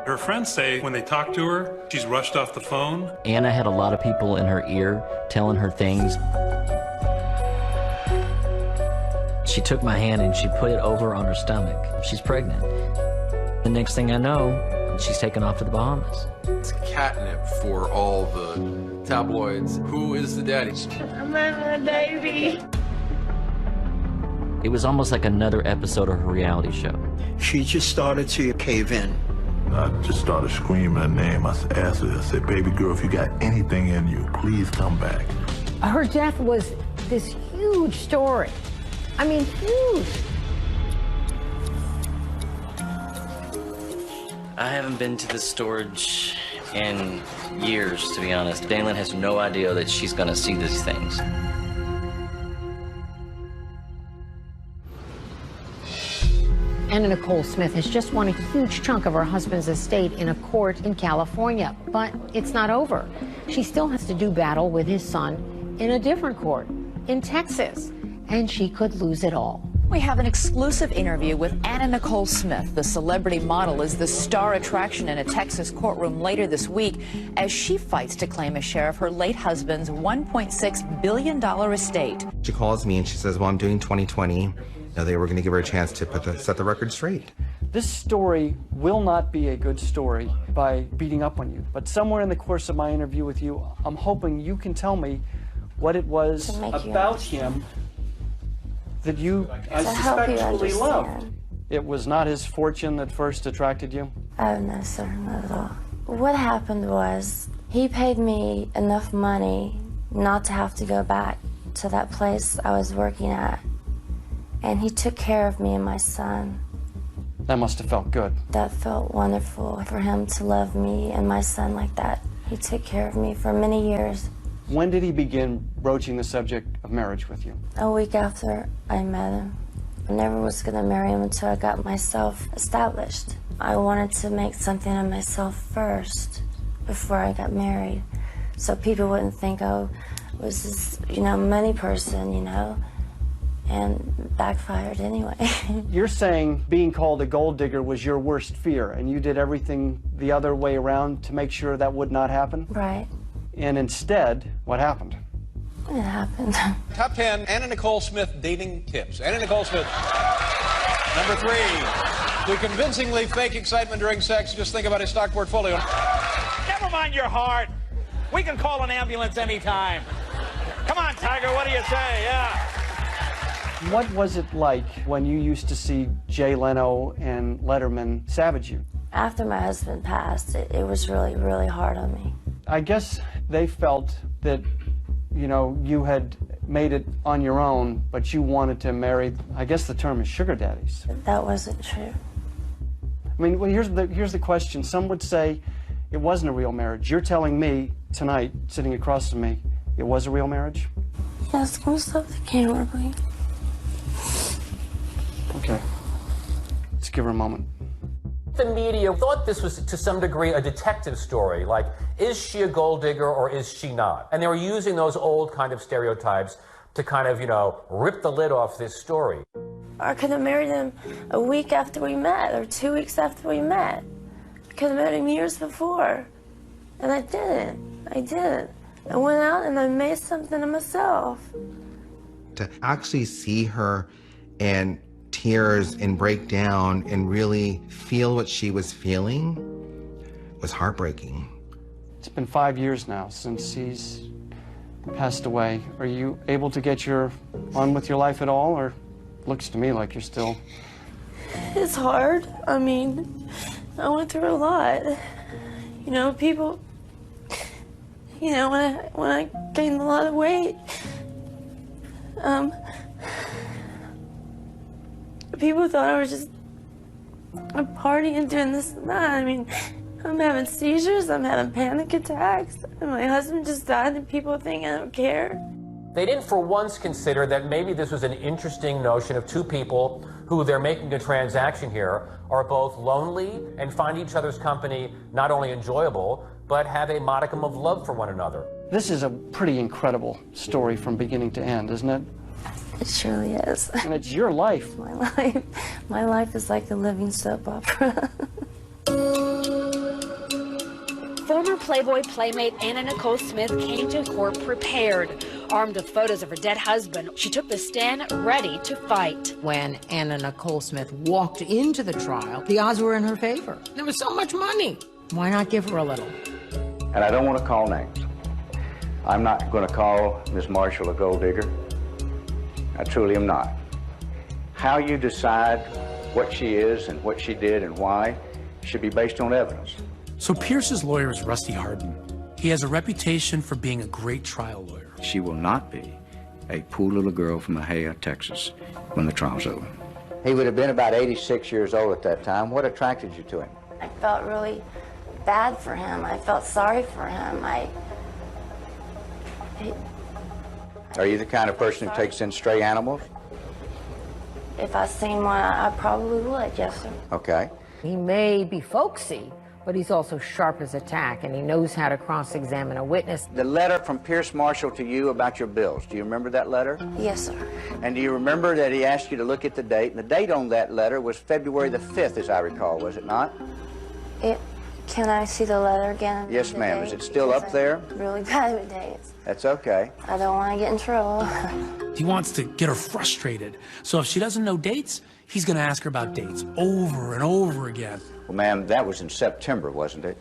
Her friends say when they talk to her, she's rushed off the phone. Anna had a lot of people in her ear telling her things. She took my hand and she put it over on her stomach. She's pregnant. The next thing I know, she's taken off to the Bahamas. It's catnip for all the tabloids. Who is the daddy? I'm having a baby. It was almost like another episode of her reality show. She just started to cave in. I just started screaming her name. I asked her, I said, baby girl, if you got anything in you, please come back. Her death was this huge story. I mean, huge. I haven't been to this storage in years, to be honest. Daylin has no idea that she's gonna see these things. Anna Nicole Smith has just won a huge chunk of her husband's estate in a court in California, but it's not over. She still has to do battle with his son in a different court in Texas, and she could lose it all. We have an exclusive interview with Anna Nicole Smith. The celebrity model is the star attraction in a Texas courtroom later this week as she fights to claim a share of her late husband's $1.6 billion estate. She calls me and she says, well, I'm doing 2020. They were going to give her a chance to set the record straight. This story will not be a good story by beating up on you. But somewhere in the course of my interview with you, I'm hoping you can tell me what it was about him that you, I suspect, truly loved. It was not his fortune that first attracted you? Oh, no, sir, not at all. What happened was he paid me enough money not to have to go back to that place I was working at. And he took care of me and my son. That must have felt good. That felt wonderful for him to love me and my son like that. He took care of me for many years. When did he begin broaching the subject of marriage with you? A week after I met him. I never was going to marry him until I got myself established. I wanted to make something of myself first before I got married. So people wouldn't think, oh, it was this, money person, and backfired anyway. You're saying being called a gold digger was your worst fear, and you did everything the other way around to make sure that would not happen? Right. And instead, what happened? It happened. Top 10 Anna Nicole Smith dating tips. Anna Nicole Smith. Number 3. To convincingly fake excitement during sex, just think about his stock portfolio. Never mind your heart. We can call an ambulance anytime. Come on, Tiger, what do you say? Yeah. What was it like when you used to see Jay Leno and Letterman savage you? After my husband passed, it was really, really hard on me. I guess they felt that, you had made it on your own, but you wanted to marry, I guess the term is sugar daddies. That wasn't true. I mean, well, here's the question. Some would say it wasn't a real marriage. You're telling me tonight, sitting across from me, It was a real marriage? Yes, can we stop the camera, please? Okay. Let's give her a moment. The media thought this was, to some degree, a detective story, like, is she a gold digger or is she not? And they were using those old kind of stereotypes to kind of, you know, rip the lid off this story. I could have married him a week after we met, or 2 weeks after we met. I could have married him years before. And I didn't. I didn't. I went out and I made something of myself. To actually see her in tears and break down and really feel what she was feeling was heartbreaking. It's been 5 years now since he's passed away. Are you able to get on with your life at all, or looks to me like you're still... It's hard. I mean, I went through a lot. You know, people... You know, when I gained a lot of weight, people thought I was just partying, doing this and that. I mean, I'm having seizures, I'm having panic attacks, and my husband just died, and people think I don't care. They didn't for once consider that maybe this was an interesting notion of two people who they're making a transaction here are both lonely and find each other's company not only enjoyable, but have a modicum of love for one another. This is a pretty incredible story from beginning to end, isn't it? It surely is. And it's your life. My life is like a living soap opera. Former Playboy playmate Anna Nicole Smith came to court prepared. Armed with photos of her dead husband, she took the stand ready to fight. When Anna Nicole Smith walked into the trial, the odds were in her favor. There was so much money. Why not give her a little? And I don't want to call names. I'm not going to call Miss Marshall a gold digger. I truly am not. How you decide what she is and what she did and why should be based on evidence. So Pierce's lawyer is Rusty Hardin. He has a reputation for being a great trial lawyer. She will not be a poor little girl from Mahia, Texas, when the trial's over. He would have been about 86 years old at that time. What attracted you to him? I felt really bad for him. I felt sorry for him. Are you the kind of person who takes in stray animals? If I seen one, I probably would, yes, sir. Okay. He may be folksy, but he's also sharp as a tack, and he knows how to cross-examine a witness. The letter from Pierce Marshall to you about your bills, do you remember that letter? Yes, sir. And do you remember that he asked you to look at the date? And the date on that letter was February the 5th, as I recall, was it not? Can I see the letter again? Yes, ma'am. Is it still up there? Really bad with dates. That's okay. I don't want to get in trouble. He wants to get her frustrated. So if she doesn't know dates, he's going to ask her about dates over and over again. Well, ma'am, that was in September, wasn't it?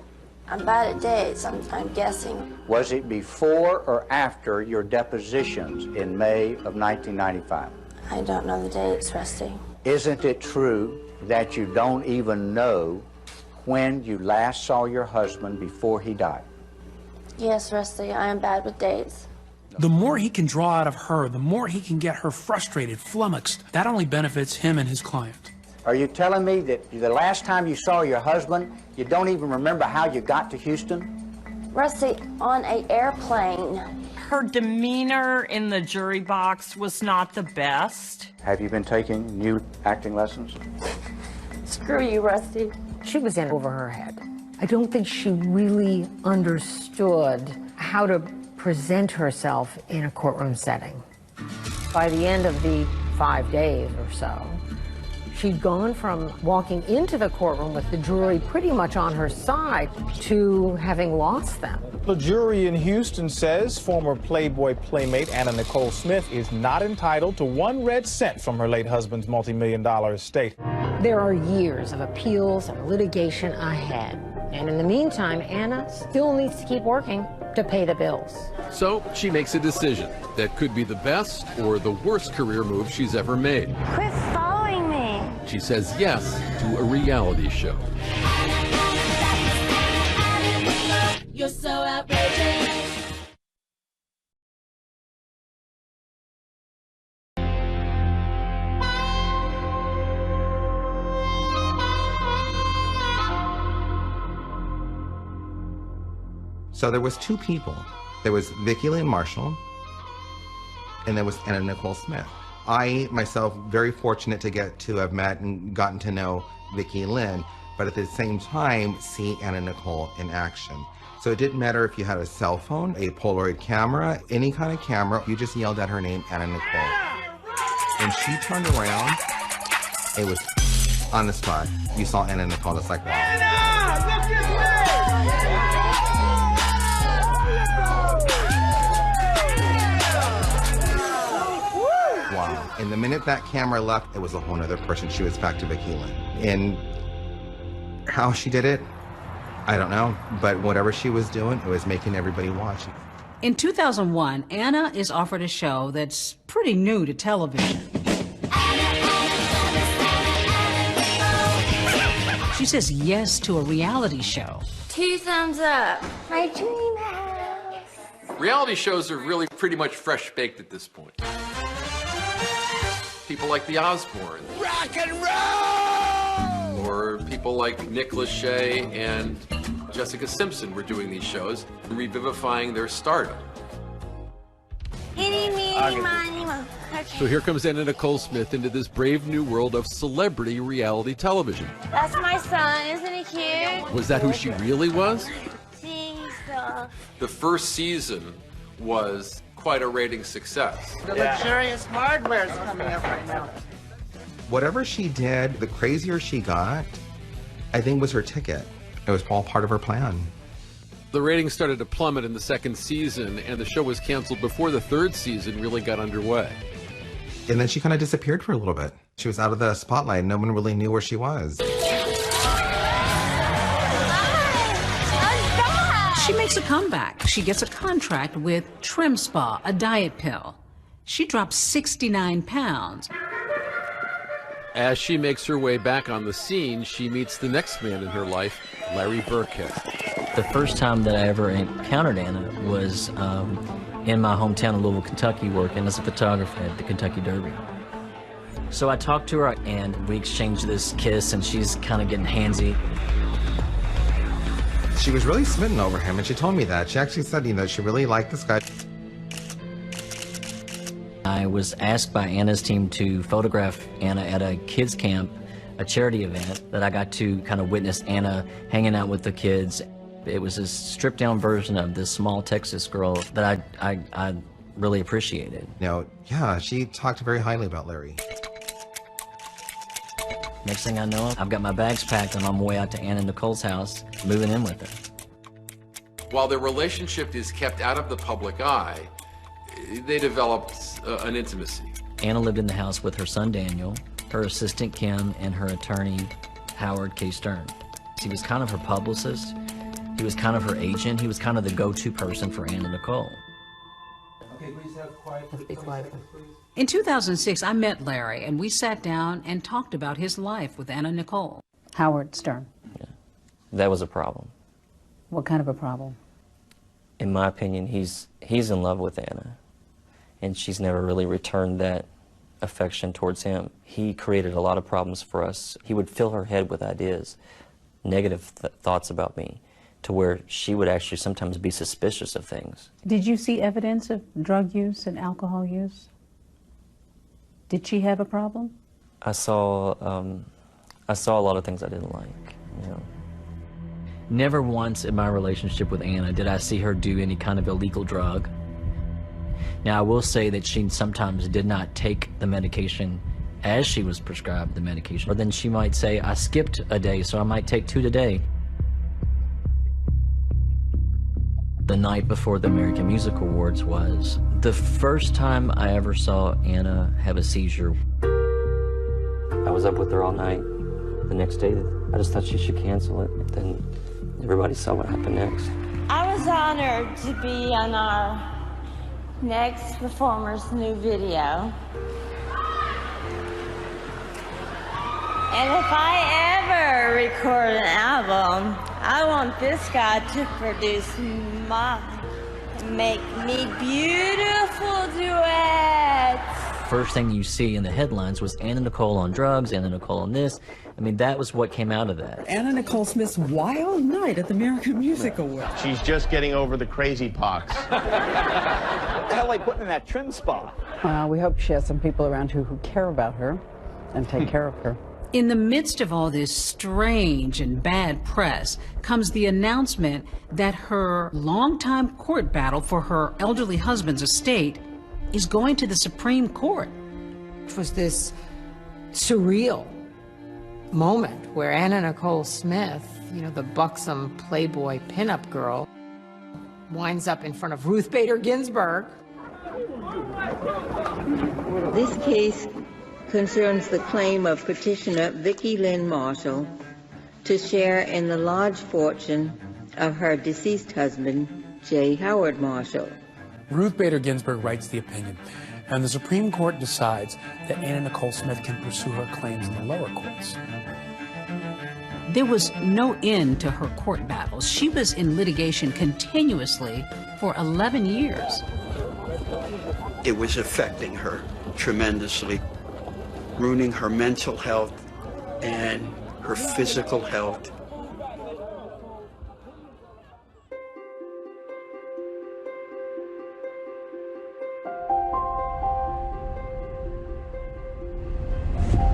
I'm bad at dates, I'm guessing. Was it before or after your depositions in May of 1995? I don't know the dates, Rusty. Isn't it true that you don't even know when you last saw your husband before he died? Yes, Rusty, I am bad with dates. The more he can draw out of her, the more he can get her frustrated, flummoxed. That only benefits him and his client. Are you telling me that the last time you saw your husband, you don't even remember how you got to Houston? Rusty, on an airplane. Her demeanor in the jury box was not the best. Have you been taking new acting lessons? Screw you, Rusty. She was in over her head. I don't think she really understood how to present herself in a courtroom setting. By the end of the 5 days or so, she'd gone from walking into the courtroom with the jury pretty much on her side to having lost them. The jury in Houston says former Playboy playmate Anna Nicole Smith is not entitled to one red cent from her late husband's multi-million-dollar estate. There are years of appeals and litigation ahead. And in the meantime, Anna still needs to keep working to pay the bills. So she makes a decision that could be the best or the worst career move she's ever made. Quit following me. She says yes to a reality show. You're so outrageous. So there was two people There was Vicki Lynn Marshall, and there was Anna Nicole Smith. I, myself, very fortunate to get to have met and gotten to know Vicki Lynn, but at the same time, see Anna Nicole in action. So it didn't matter if you had a cell phone, a Polaroid camera, any kind of camera, you just yelled at her name, Anna Nicole. When she turned around, it was on the spot. You saw Anna Nicole, it's like, wow. Anna, look at me! Wow. And the minute that camera left, it was a whole other person. She was back to Vicki Lynn. And how she did it, I don't know. But whatever she was doing, it was making everybody watch. In 2001, Anna is offered a show that's pretty new to television. She says yes to a reality show. 2 thumbs up. My dream house. Reality shows are really pretty much fresh baked at this point. People like the Osbournes. Rock and roll! Or people like Nick Lachey and Jessica Simpson were doing these shows, revivifying their stardom. Itty, meeny, miny, mo. Okay. So here comes Anna Nicole Smith into this brave new world of celebrity reality television. That's my son, isn't he cute? Was that who she really was? Seeing stuff. The first season was quite a rating success. The luxurious hardware is coming up right now. Whatever she did, the crazier she got, I think was her ticket. It was all part of her plan. The ratings started to plummet in the second season, and the show was canceled before the third season really got underway. And then she kind of disappeared for a little bit. She was out of the spotlight. No one really knew where she was. She makes a comeback. She gets a contract with Trim Spa, a diet pill. She drops 69 pounds. As she makes her way back on the scene, she meets the next man in her life, Larry Burkhead. The first time that I ever encountered Anna was in my hometown of Louisville, Kentucky, working as a photographer at the Kentucky Derby. So I talked to her, and we exchanged this kiss, and she's kind of getting handsy. She was really smitten over him, and she told me that. She actually said, you know, she really liked this guy. I was asked by Anna's team to photograph Anna at a kids camp, a charity event, that I got to kind of witness Anna hanging out with the kids. It was a stripped down version of this small Texas girl that I really appreciated. You know, yeah, she talked very highly about Larry. Next thing I know, I've got my bags packed and on my way out to Anna Nicole's house, moving in with her. While their relationship is kept out of the public eye, they developed an intimacy. Anna lived in the house with her son Daniel, her assistant Kim, and her attorney Howard K. Stern. He was kind of her publicist. He was kind of her agent. He was kind of the go-to person for Anna Nicole. Okay, please have quiet. Be quiet. In 2006, I met Larry, and we sat down and talked about his life with Anna Nicole. Howard Stern. Yeah. That was a problem. What kind of a problem? In my opinion, he's in love with Anna, and she's never really returned that affection towards him. He created a lot of problems for us. He would fill her head with ideas, negative thoughts about me, to where she would actually sometimes be suspicious of things. Did you see evidence of drug use and alcohol use? Did she have a problem? I saw a lot of things I didn't like, you know. Never once in my relationship with Anna did I see her do any kind of illegal drug. Now, I will say that she sometimes did not take the medication as she was prescribed the medication. Or then she might say, I skipped a day, so I might take 2 today. The night before the American Music Awards was the first time I ever saw Anna have a seizure. I was up with her all night. The next day, I just thought she should cancel it. Then everybody saw what happened next. I was honored to be on our next performer's new video. And if I ever record an album, I want this guy to produce make me beautiful duets. First thing you see in the headlines was Anna Nicole on drugs, Anna Nicole on this. I mean, that was what came out of that. Anna Nicole Smith's wild night at the American Music Awards. She's just getting over the crazy pox. What the hell are they putting in that trim spa? We hope she has some people around who care about her and take care of her. In the midst of all this strange and bad press comes the announcement that her longtime court battle for her elderly husband's estate is going to the Supreme Court. It was this surreal moment where Anna Nicole Smith, you know, the buxom Playboy pinup girl, winds up in front of Ruth Bader Ginsburg. This case concerns the claim of petitioner Vicki Lynn Marshall to share in the large fortune of her deceased husband, J. Howard Marshall. Ruth Bader Ginsburg writes the opinion, and the Supreme Court decides that Anna Nicole Smith can pursue her claims in the lower courts. There was no end to her court battles. She was in litigation continuously for 11 years. It was affecting her tremendously, ruining her mental health and her physical health.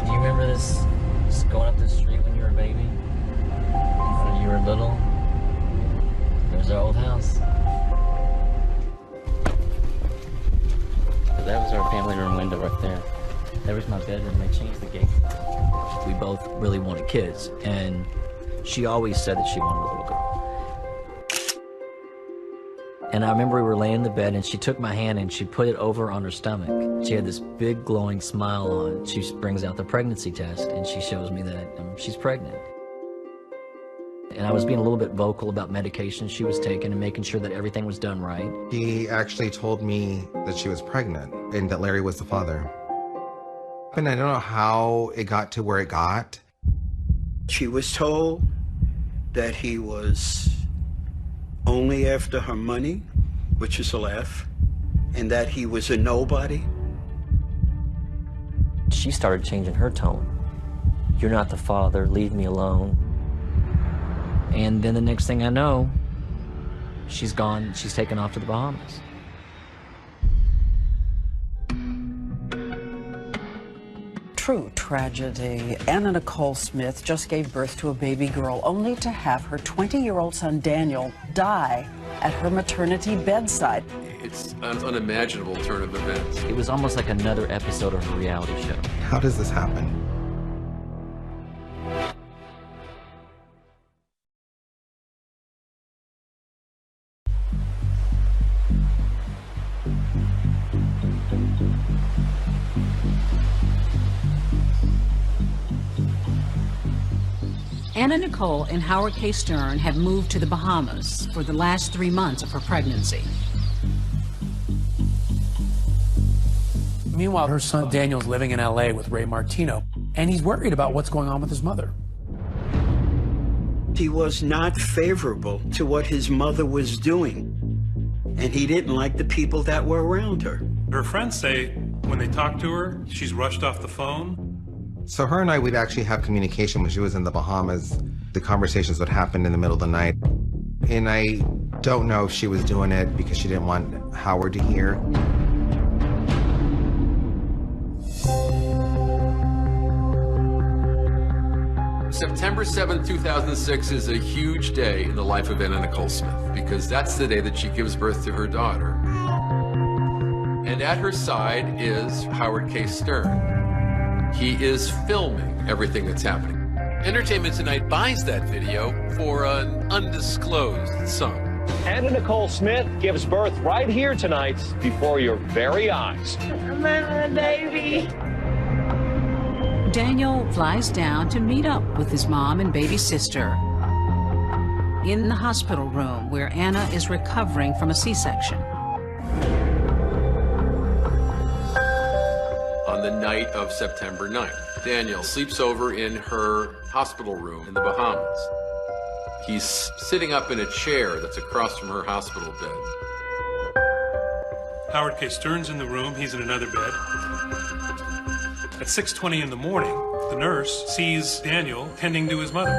Do you remember this, just going up the street when you were a baby? When you were little? There's our old house. That was our family room window right there. There was my bedroom. They changed the gate. We both really wanted kids, and she always said that she wanted a little girl. And I remember we were laying in the bed, and she took my hand and she put it over on her stomach. She had this big glowing smile on. She brings out the pregnancy test, and she shows me that she's pregnant. And I was being a little bit vocal about medication she was taking and making sure that everything was done right. She actually told me that she was pregnant and that Larry was the father. And I don't know how it got to where it got. She was told that he was only after her money, which is a laugh, and that he was a nobody. She started changing her tone. You're not the father, leave me alone. And then the next thing I know, she's gone, she's taken off to the Bahamas. True tragedy. Anna Nicole Smith just gave birth to a baby girl, only to have her 20-year-old son Daniel die at her maternity bedside. It's an unimaginable turn of events. It was almost like another episode of a reality show. How does this happen? Anna Nicole and Howard K. Stern have moved to the Bahamas for the last 3 months of her pregnancy. Meanwhile, her son Daniel's living in LA with Ray Martino, and he's worried about what's going on with his mother. He was not favorable to what his mother was doing, and he didn't like the people that were around her. Her friends say when they talk to her, she's rushed off the phone. So her and I would actually have communication when she was in the Bahamas. The conversations would happen in the middle of the night. And I don't know if she was doing it because she didn't want Howard to hear. September 7th, 2006 is a huge day in the life of Anna Nicole Smith because that's the day that she gives birth to her daughter. And at her side is Howard K. Stern. He is filming everything that's happening. Entertainment Tonight buys that video for an undisclosed sum. Anna Nicole Smith gives birth right here tonight before your very eyes. I'm having a baby. Daniel flies down to meet up with his mom and baby sister in the hospital room where Anna is recovering from a C-section. On the night of September 9th, Daniel sleeps over in her hospital room in the Bahamas. He's sitting up in a chair that's across from her hospital bed. Howard K. Stern's in the room. He's in another bed. At 6:20 in the morning, the nurse sees Daniel tending to his mother.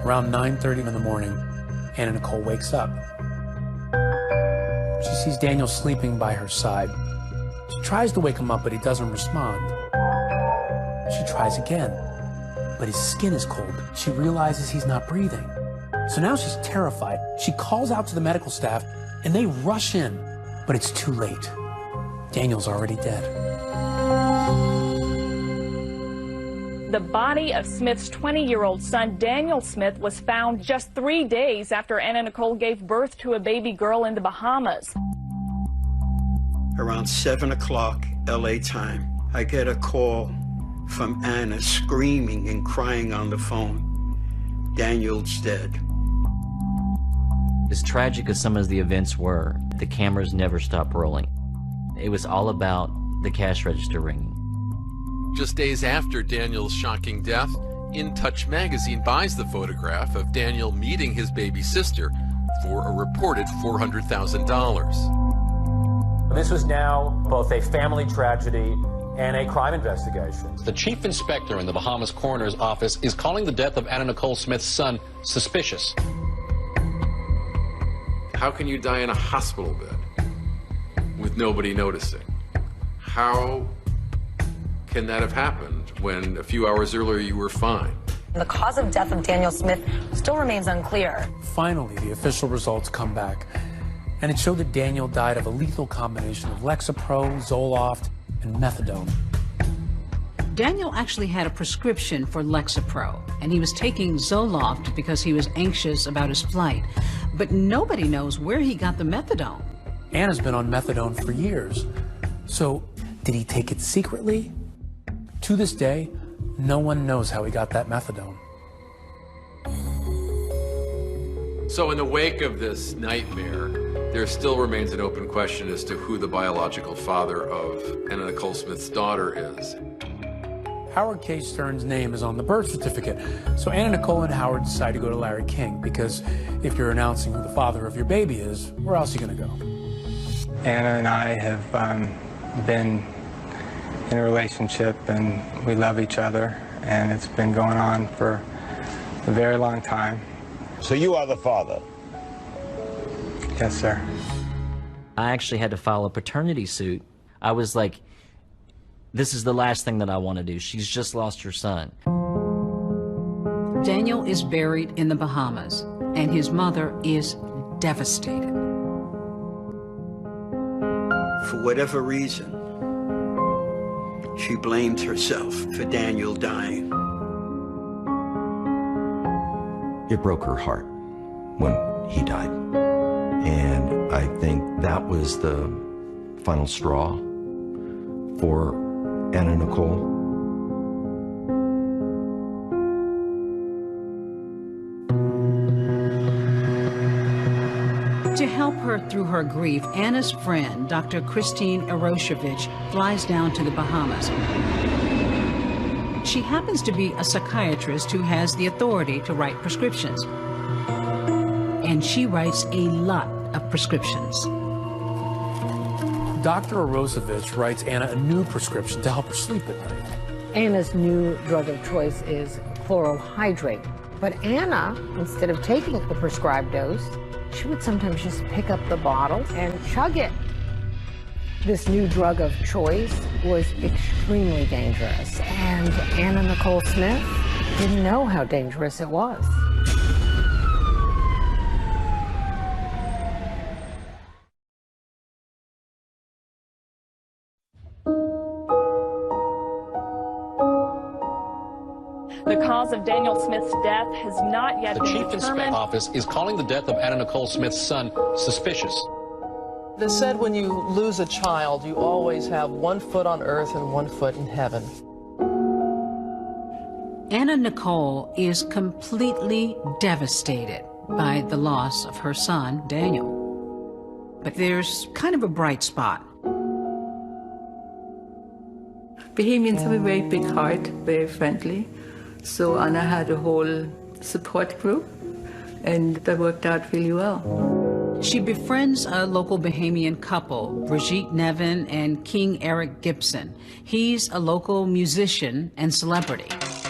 Around 9:30 in the morning, Anna Nicole wakes up. She sees Daniel sleeping by her side. She tries to wake him up, but he doesn't respond. She tries again, but his skin is cold. She realizes he's not breathing. So now she's terrified. She calls out to the medical staff, and they rush in, but it's too late. Daniel's already dead. The body of Smith's 20-year-old son, Daniel Smith, was found just 3 days after Anna Nicole gave birth to a baby girl in the Bahamas. Around 7 o'clock LA time, I get a call from Anna screaming and crying on the phone. Daniel's dead. As tragic as some of the events were, the cameras never stopped rolling. It was all about the cash register ringing. Just days after Daniel's shocking death, In Touch magazine buys the photograph of Daniel meeting his baby sister for a reported $400,000. This was now both a family tragedy and a crime investigation. The chief inspector in the Bahamas coroner's office is calling the death of Anna Nicole Smith's son suspicious. How can you die in a hospital bed with nobody noticing? How can that have happened when a few hours earlier you were fine? The cause of death of Daniel Smith still remains unclear. Finally, the official results come back, and it showed that Daniel died of a lethal combination of Lexapro, Zoloft, and methadone. Daniel actually had a prescription for Lexapro, and he was taking Zoloft because he was anxious about his flight. But nobody knows where he got the methadone. Anna's been on methadone for years. So, did he take it secretly? To this day, no one knows how he got that methadone. So in the wake of this nightmare, there still remains an open question as to who the biological father of Anna Nicole Smith's daughter is. Howard K. Stern's name is on the birth certificate, so Anna Nicole and Howard decide to go to Larry King, because if you're announcing who the father of your baby is, where else are you going to go? Anna and I have been in a relationship, and we love each other, and it's been going on for a very long time. So you are the father? Yes, sir. I actually had to file a paternity suit. I was like, this is the last thing that I want to do. She's just lost her son. Daniel is buried in the Bahamas, and his mother is devastated. For whatever reason, she blamed herself for Daniel dying. It broke her heart when he died. And I think that was the final straw for Anna Nicole. To help her through her grief, Anna's friend, Dr. Christine Eroshevich, flies down to the Bahamas. She happens to be a psychiatrist who has the authority to write prescriptions. And she writes a lot of prescriptions. Dr. Eroshevich writes Anna a new prescription to help her sleep at night. Anna's new drug of choice is chlorohydrate. But Anna, instead of taking the prescribed dose, she would sometimes just pick up the bottle and chug it. This new drug of choice was extremely dangerous, and Anna Nicole Smith didn't know how dangerous it was. The cause of Daniel Smith's death has not yet been The chief inspector's office is calling the death of Anna Nicole Smith's son suspicious. They said when you lose a child, you always have 1 foot on earth and 1 foot in heaven. Anna Nicole is completely devastated by the loss of her son, Daniel. But there's kind of a bright spot. Bahamians have a very big heart, very friendly. So Anna had a whole support group, and that worked out really well. She befriends a local Bahamian couple, Brigitte Nevin and King Eric Gibson. He's a local musician and celebrity.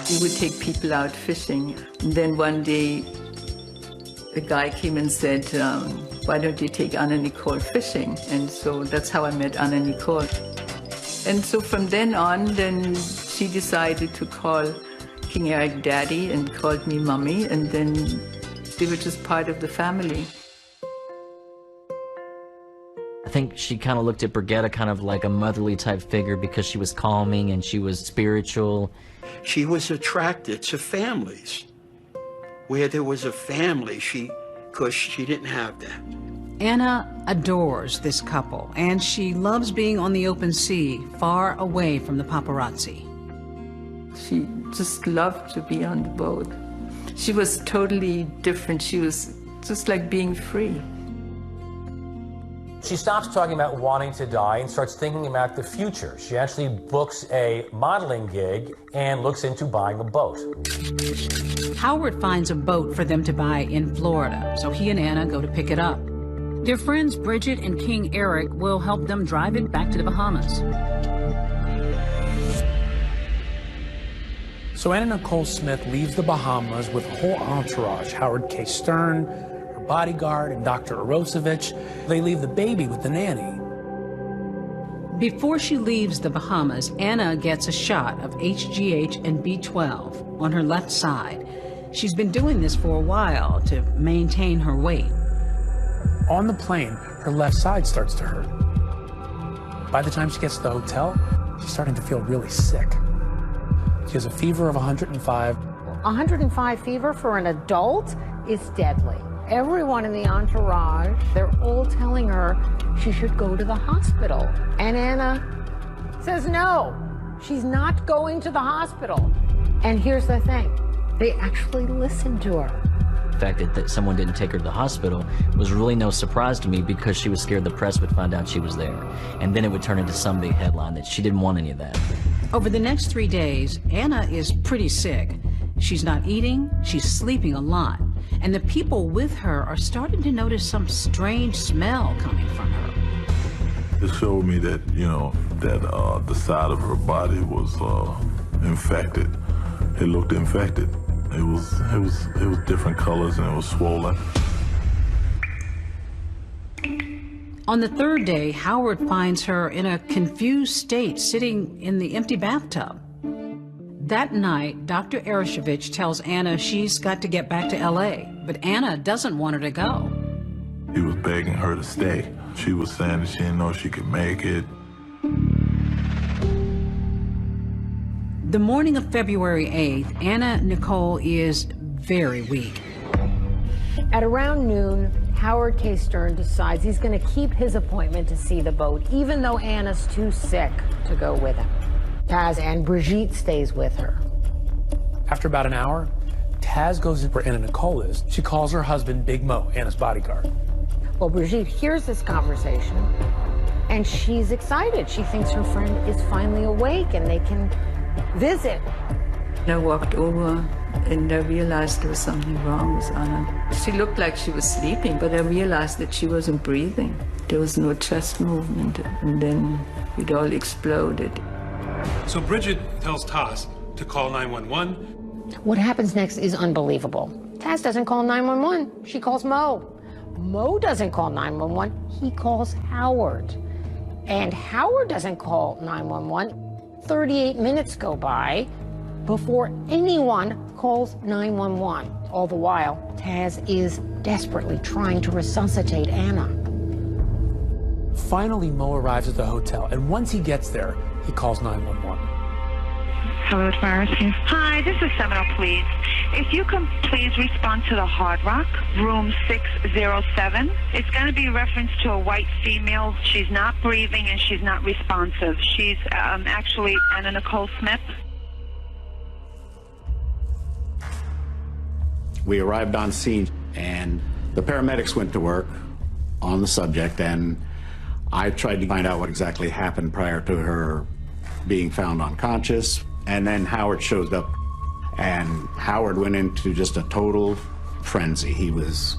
We would take people out fishing. And then one day, a guy came and said, why don't you take Anna Nicole fishing? And so that's how I met Anna Nicole. And so from then on, then she decided to call King Eric Daddy and called me Mommy, and then they were just part of the family. I think she kind of looked at Brigitte kind of like a motherly type figure because she was calming and she was spiritual. She was attracted to families. Where there was a family, because she didn't have that. Anna adores this couple, and she loves being on the open sea, far away from the paparazzi. She just loved to be on the boat. She was totally different. She was just like being free. She stops talking about wanting to die and starts thinking about the future. She actually books a modeling gig and looks into buying a boat. Howard finds a boat for them to buy in Florida, so he and Anna go to pick it up. Their friends Bridget and King Eric will help them drive it back to the Bahamas. So Anna Nicole Smith leaves the Bahamas with a whole entourage, Howard K. Stern, her bodyguard, and Dr. Arosevich. They leave the baby with the nanny. Before she leaves the Bahamas, Anna gets a shot of HGH and B12 on her left side. She's been doing this for a while to maintain her weight. On the plane, her left side starts to hurt. By the time she gets to the hotel, she's starting to feel really sick. She has a fever of 105. 105 fever for an adult is deadly. Everyone in the entourage, they're all telling her she should go to the hospital. And Anna says no, she's not going to the hospital. And here's the thing, they actually listened to her. The fact that someone didn't take her to the hospital was really no surprise to me because she was scared the press would find out she was there. And then it would turn into some big headline that she didn't want any of that. Over the next 3 days, Anna is pretty sick. She's not eating, she's sleeping a lot. And the people with her are starting to notice some strange smell coming from her. It showed me that, that the side of her body was infected. It looked infected. It was different colors and it was swollen. On the third day, Howard finds her in a confused state, sitting in the empty bathtub. That night, Dr. Arosevich tells Anna she's got to get back to LA, but Anna doesn't want her to go. He was begging her to stay. She was saying that she didn't know she could make it. The morning of February 8th, Anna Nicole is very weak. At around noon, Howard K. Stern decides he's going to keep his appointment to see the boat, even though Anna's too sick to go with him. Taz and Brigitte stays with her. After about an hour, Taz goes in where Anna Nicole is. She calls her husband, Big Mo, Anna's bodyguard. Well, Brigitte hears this conversation, and she's excited. She thinks her friend is finally awake and they can visit. I walked over and I realized there was something wrong with Anna. She looked like she was sleeping, but I realized that she wasn't breathing. There was no chest movement, and then it all exploded. So Bridget tells Taz to call 911. What happens next is unbelievable. Taz doesn't call 911, she calls Mo. Mo doesn't call 911, he calls Howard. And Howard doesn't call 911. 38 minutes go by before anyone calls 911. All the while, Taz is desperately trying to resuscitate Anna. Finally, Mo arrives at the hotel, and once he gets there, he calls 911. Hello, it's Myra. Hi, this is Seminole Police. If you can please respond to the Hard Rock, room 607. It's going to be a reference to a white female. She's not breathing and she's not responsive. She's actually Anna Nicole Smith. We arrived on scene and the paramedics went to work on the subject, and I tried to find out what exactly happened prior to her being found unconscious. And then Howard shows up, and Howard went into just a total frenzy. He was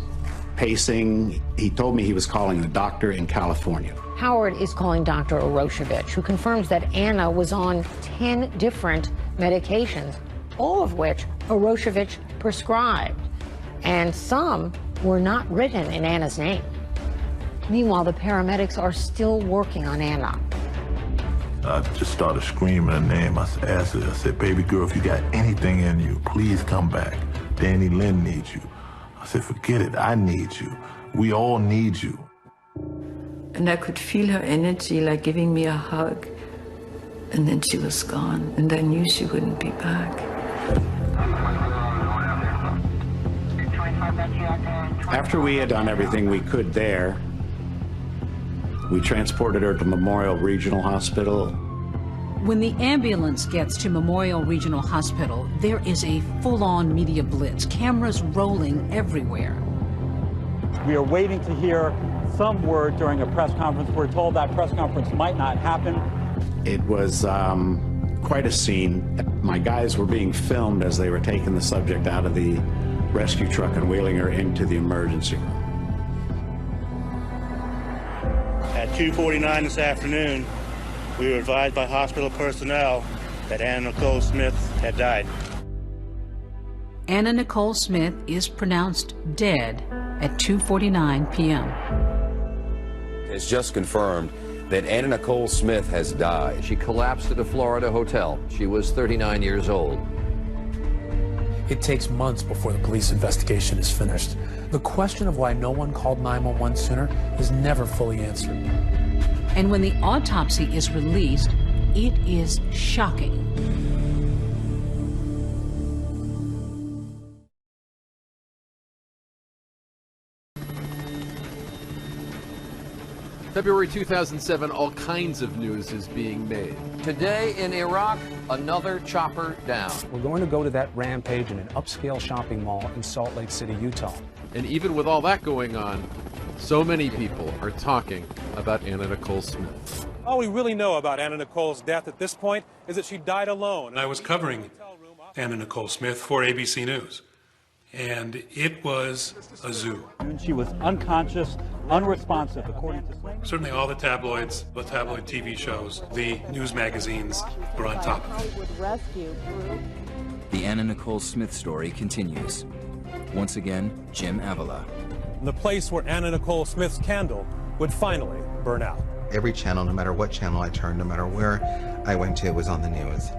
pacing. He told me he was calling a doctor in California. Howard is calling Dr. Oroshovich, who confirms that Anna was on 10 different medications, all of which Oroshovich prescribed, and some were not written in Anna's name. Meanwhile, the paramedics are still working on Anna. I just started screaming her name. I asked her, I said, baby girl, if you got anything in you, please come back. Danny Lynn needs you. I said, forget it, I need you. We all need you. And I could feel her energy like giving me a hug. And then she was gone, and I knew she wouldn't be back. After we had done everything we could there, we transported her to Memorial Regional Hospital. When the ambulance gets to Memorial Regional Hospital, there is a full-on media blitz, cameras rolling everywhere. We are waiting to hear some word during a press conference. We're told that press conference might not happen. It was quite a scene. My guys were being filmed as they were taking the subject out of the rescue truck and wheeling her into the emergency room. At 2:49 this afternoon, we were advised by hospital personnel that Anna Nicole Smith had died. Anna Nicole Smith is pronounced dead at 2:49 p.m. It's just confirmed that Anna Nicole Smith has died. She collapsed at a Florida hotel. She was 39 years old. It takes months before the police investigation is finished. The question of why no one called 911 sooner is never fully answered. And when the autopsy is released, it is shocking. February 2007, all kinds of news is being made. Today in Iraq, another chopper down. We're going to go to that rampage in an upscale shopping mall in Salt Lake City, Utah. And even with all that going on, so many people are talking about Anna Nicole Smith. All we really know about Anna Nicole's death at this point is that she died alone. I was covering Anna Nicole Smith for ABC News, and it was a zoo. She was unconscious, unresponsive, according to... Certainly all the tabloids, the tabloid TV shows, the news magazines were on top of it. The Anna Nicole Smith story continues. Once again, Jim Avila. The place where Anna Nicole Smith's candle would finally burn out. Every channel, no matter what channel I turned, no matter where I went to, was on the news.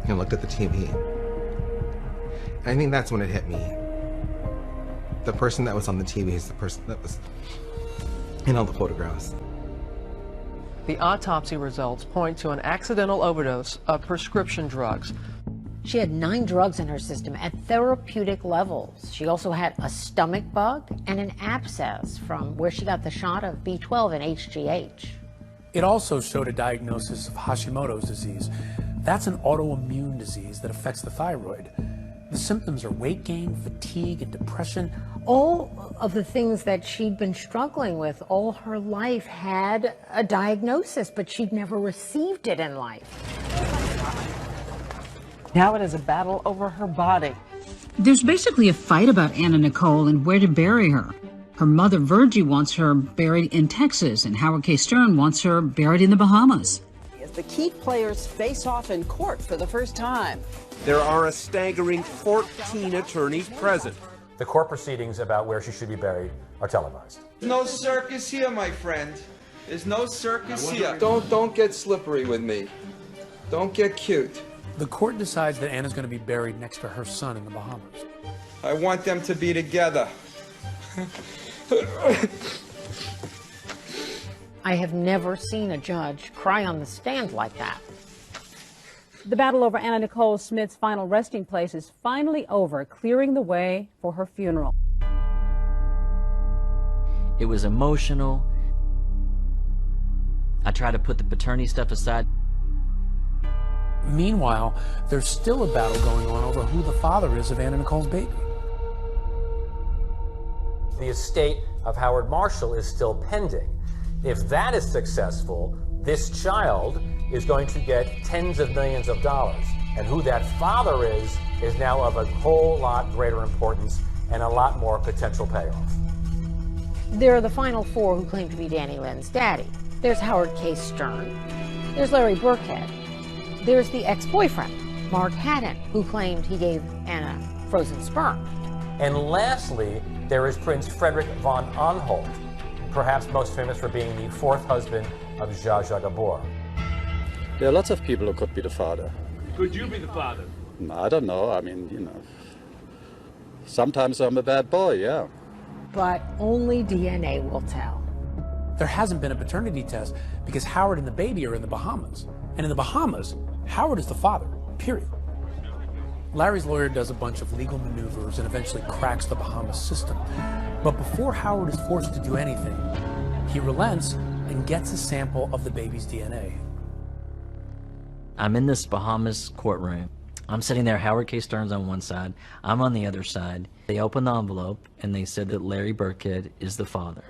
I looked at the TV. I think that's when it hit me. The person that was on the TV is the person that was in all the photographs. The autopsy results point to an accidental overdose of prescription drugs. She had 9 drugs in her system at therapeutic levels. She also had a stomach bug and an abscess from where she got the shot of B12 and HGH. It also showed a diagnosis of Hashimoto's disease. That's an autoimmune disease that affects the thyroid. The symptoms are weight gain, fatigue, and depression. All of the things that she'd been struggling with all her life had a diagnosis, but she'd never received it in life. Now it is a battle over her body. There's basically a fight about Anna Nicole and where to bury her. Her mother, Virgie, wants her buried in Texas, and Howard K. Stern wants her buried in the Bahamas. As the key players face off in court for the first time. There are a staggering 14 attorneys present. The court proceedings about where she should be buried are televised. No circus here, my friend. There's no circus here. Don't get slippery with me. Don't get cute. The court decides that Anna's going to be buried next to her son in the Bahamas. I want them to be together. I have never seen a judge cry on the stand like that. The battle over Anna Nicole Smith's final resting place is finally over, clearing the way for her funeral. It was emotional. I tried to put the paternity stuff aside. Meanwhile, there's still a battle going on over who the father is of Anna Nicole's baby. The estate of Howard Marshall is still pending. If that is successful, this child is going to get tens of millions of dollars. And who that father is now of a whole lot greater importance and a lot more potential payoff. There are the final four who claim to be Danny Lynn's daddy. There's Howard K. Stern. There's Larry Burkhead. There's the ex-boyfriend, Mark Haddon, who claimed he gave Anna frozen sperm. And lastly, there is Prince Frederick von Anhalt, perhaps most famous for being the fourth husband of Zsa Zsa Gabor. There are lots of people who could be the father. Could you be the father? I don't know. I mean, you know, sometimes I'm a bad boy, yeah. But only DNA will tell. There hasn't been a paternity test because Howard and the baby are in the Bahamas. And in the Bahamas, Howard is the father, period. Larry's lawyer does a bunch of legal maneuvers and eventually cracks the Bahamas system. But before Howard is forced to do anything, he relents and gets a sample of the baby's DNA. I'm in this Bahamas courtroom. I'm sitting there, Howard K. Stern's on one side, I'm on the other side. They opened the envelope and they said that Larry Burkhead is the father.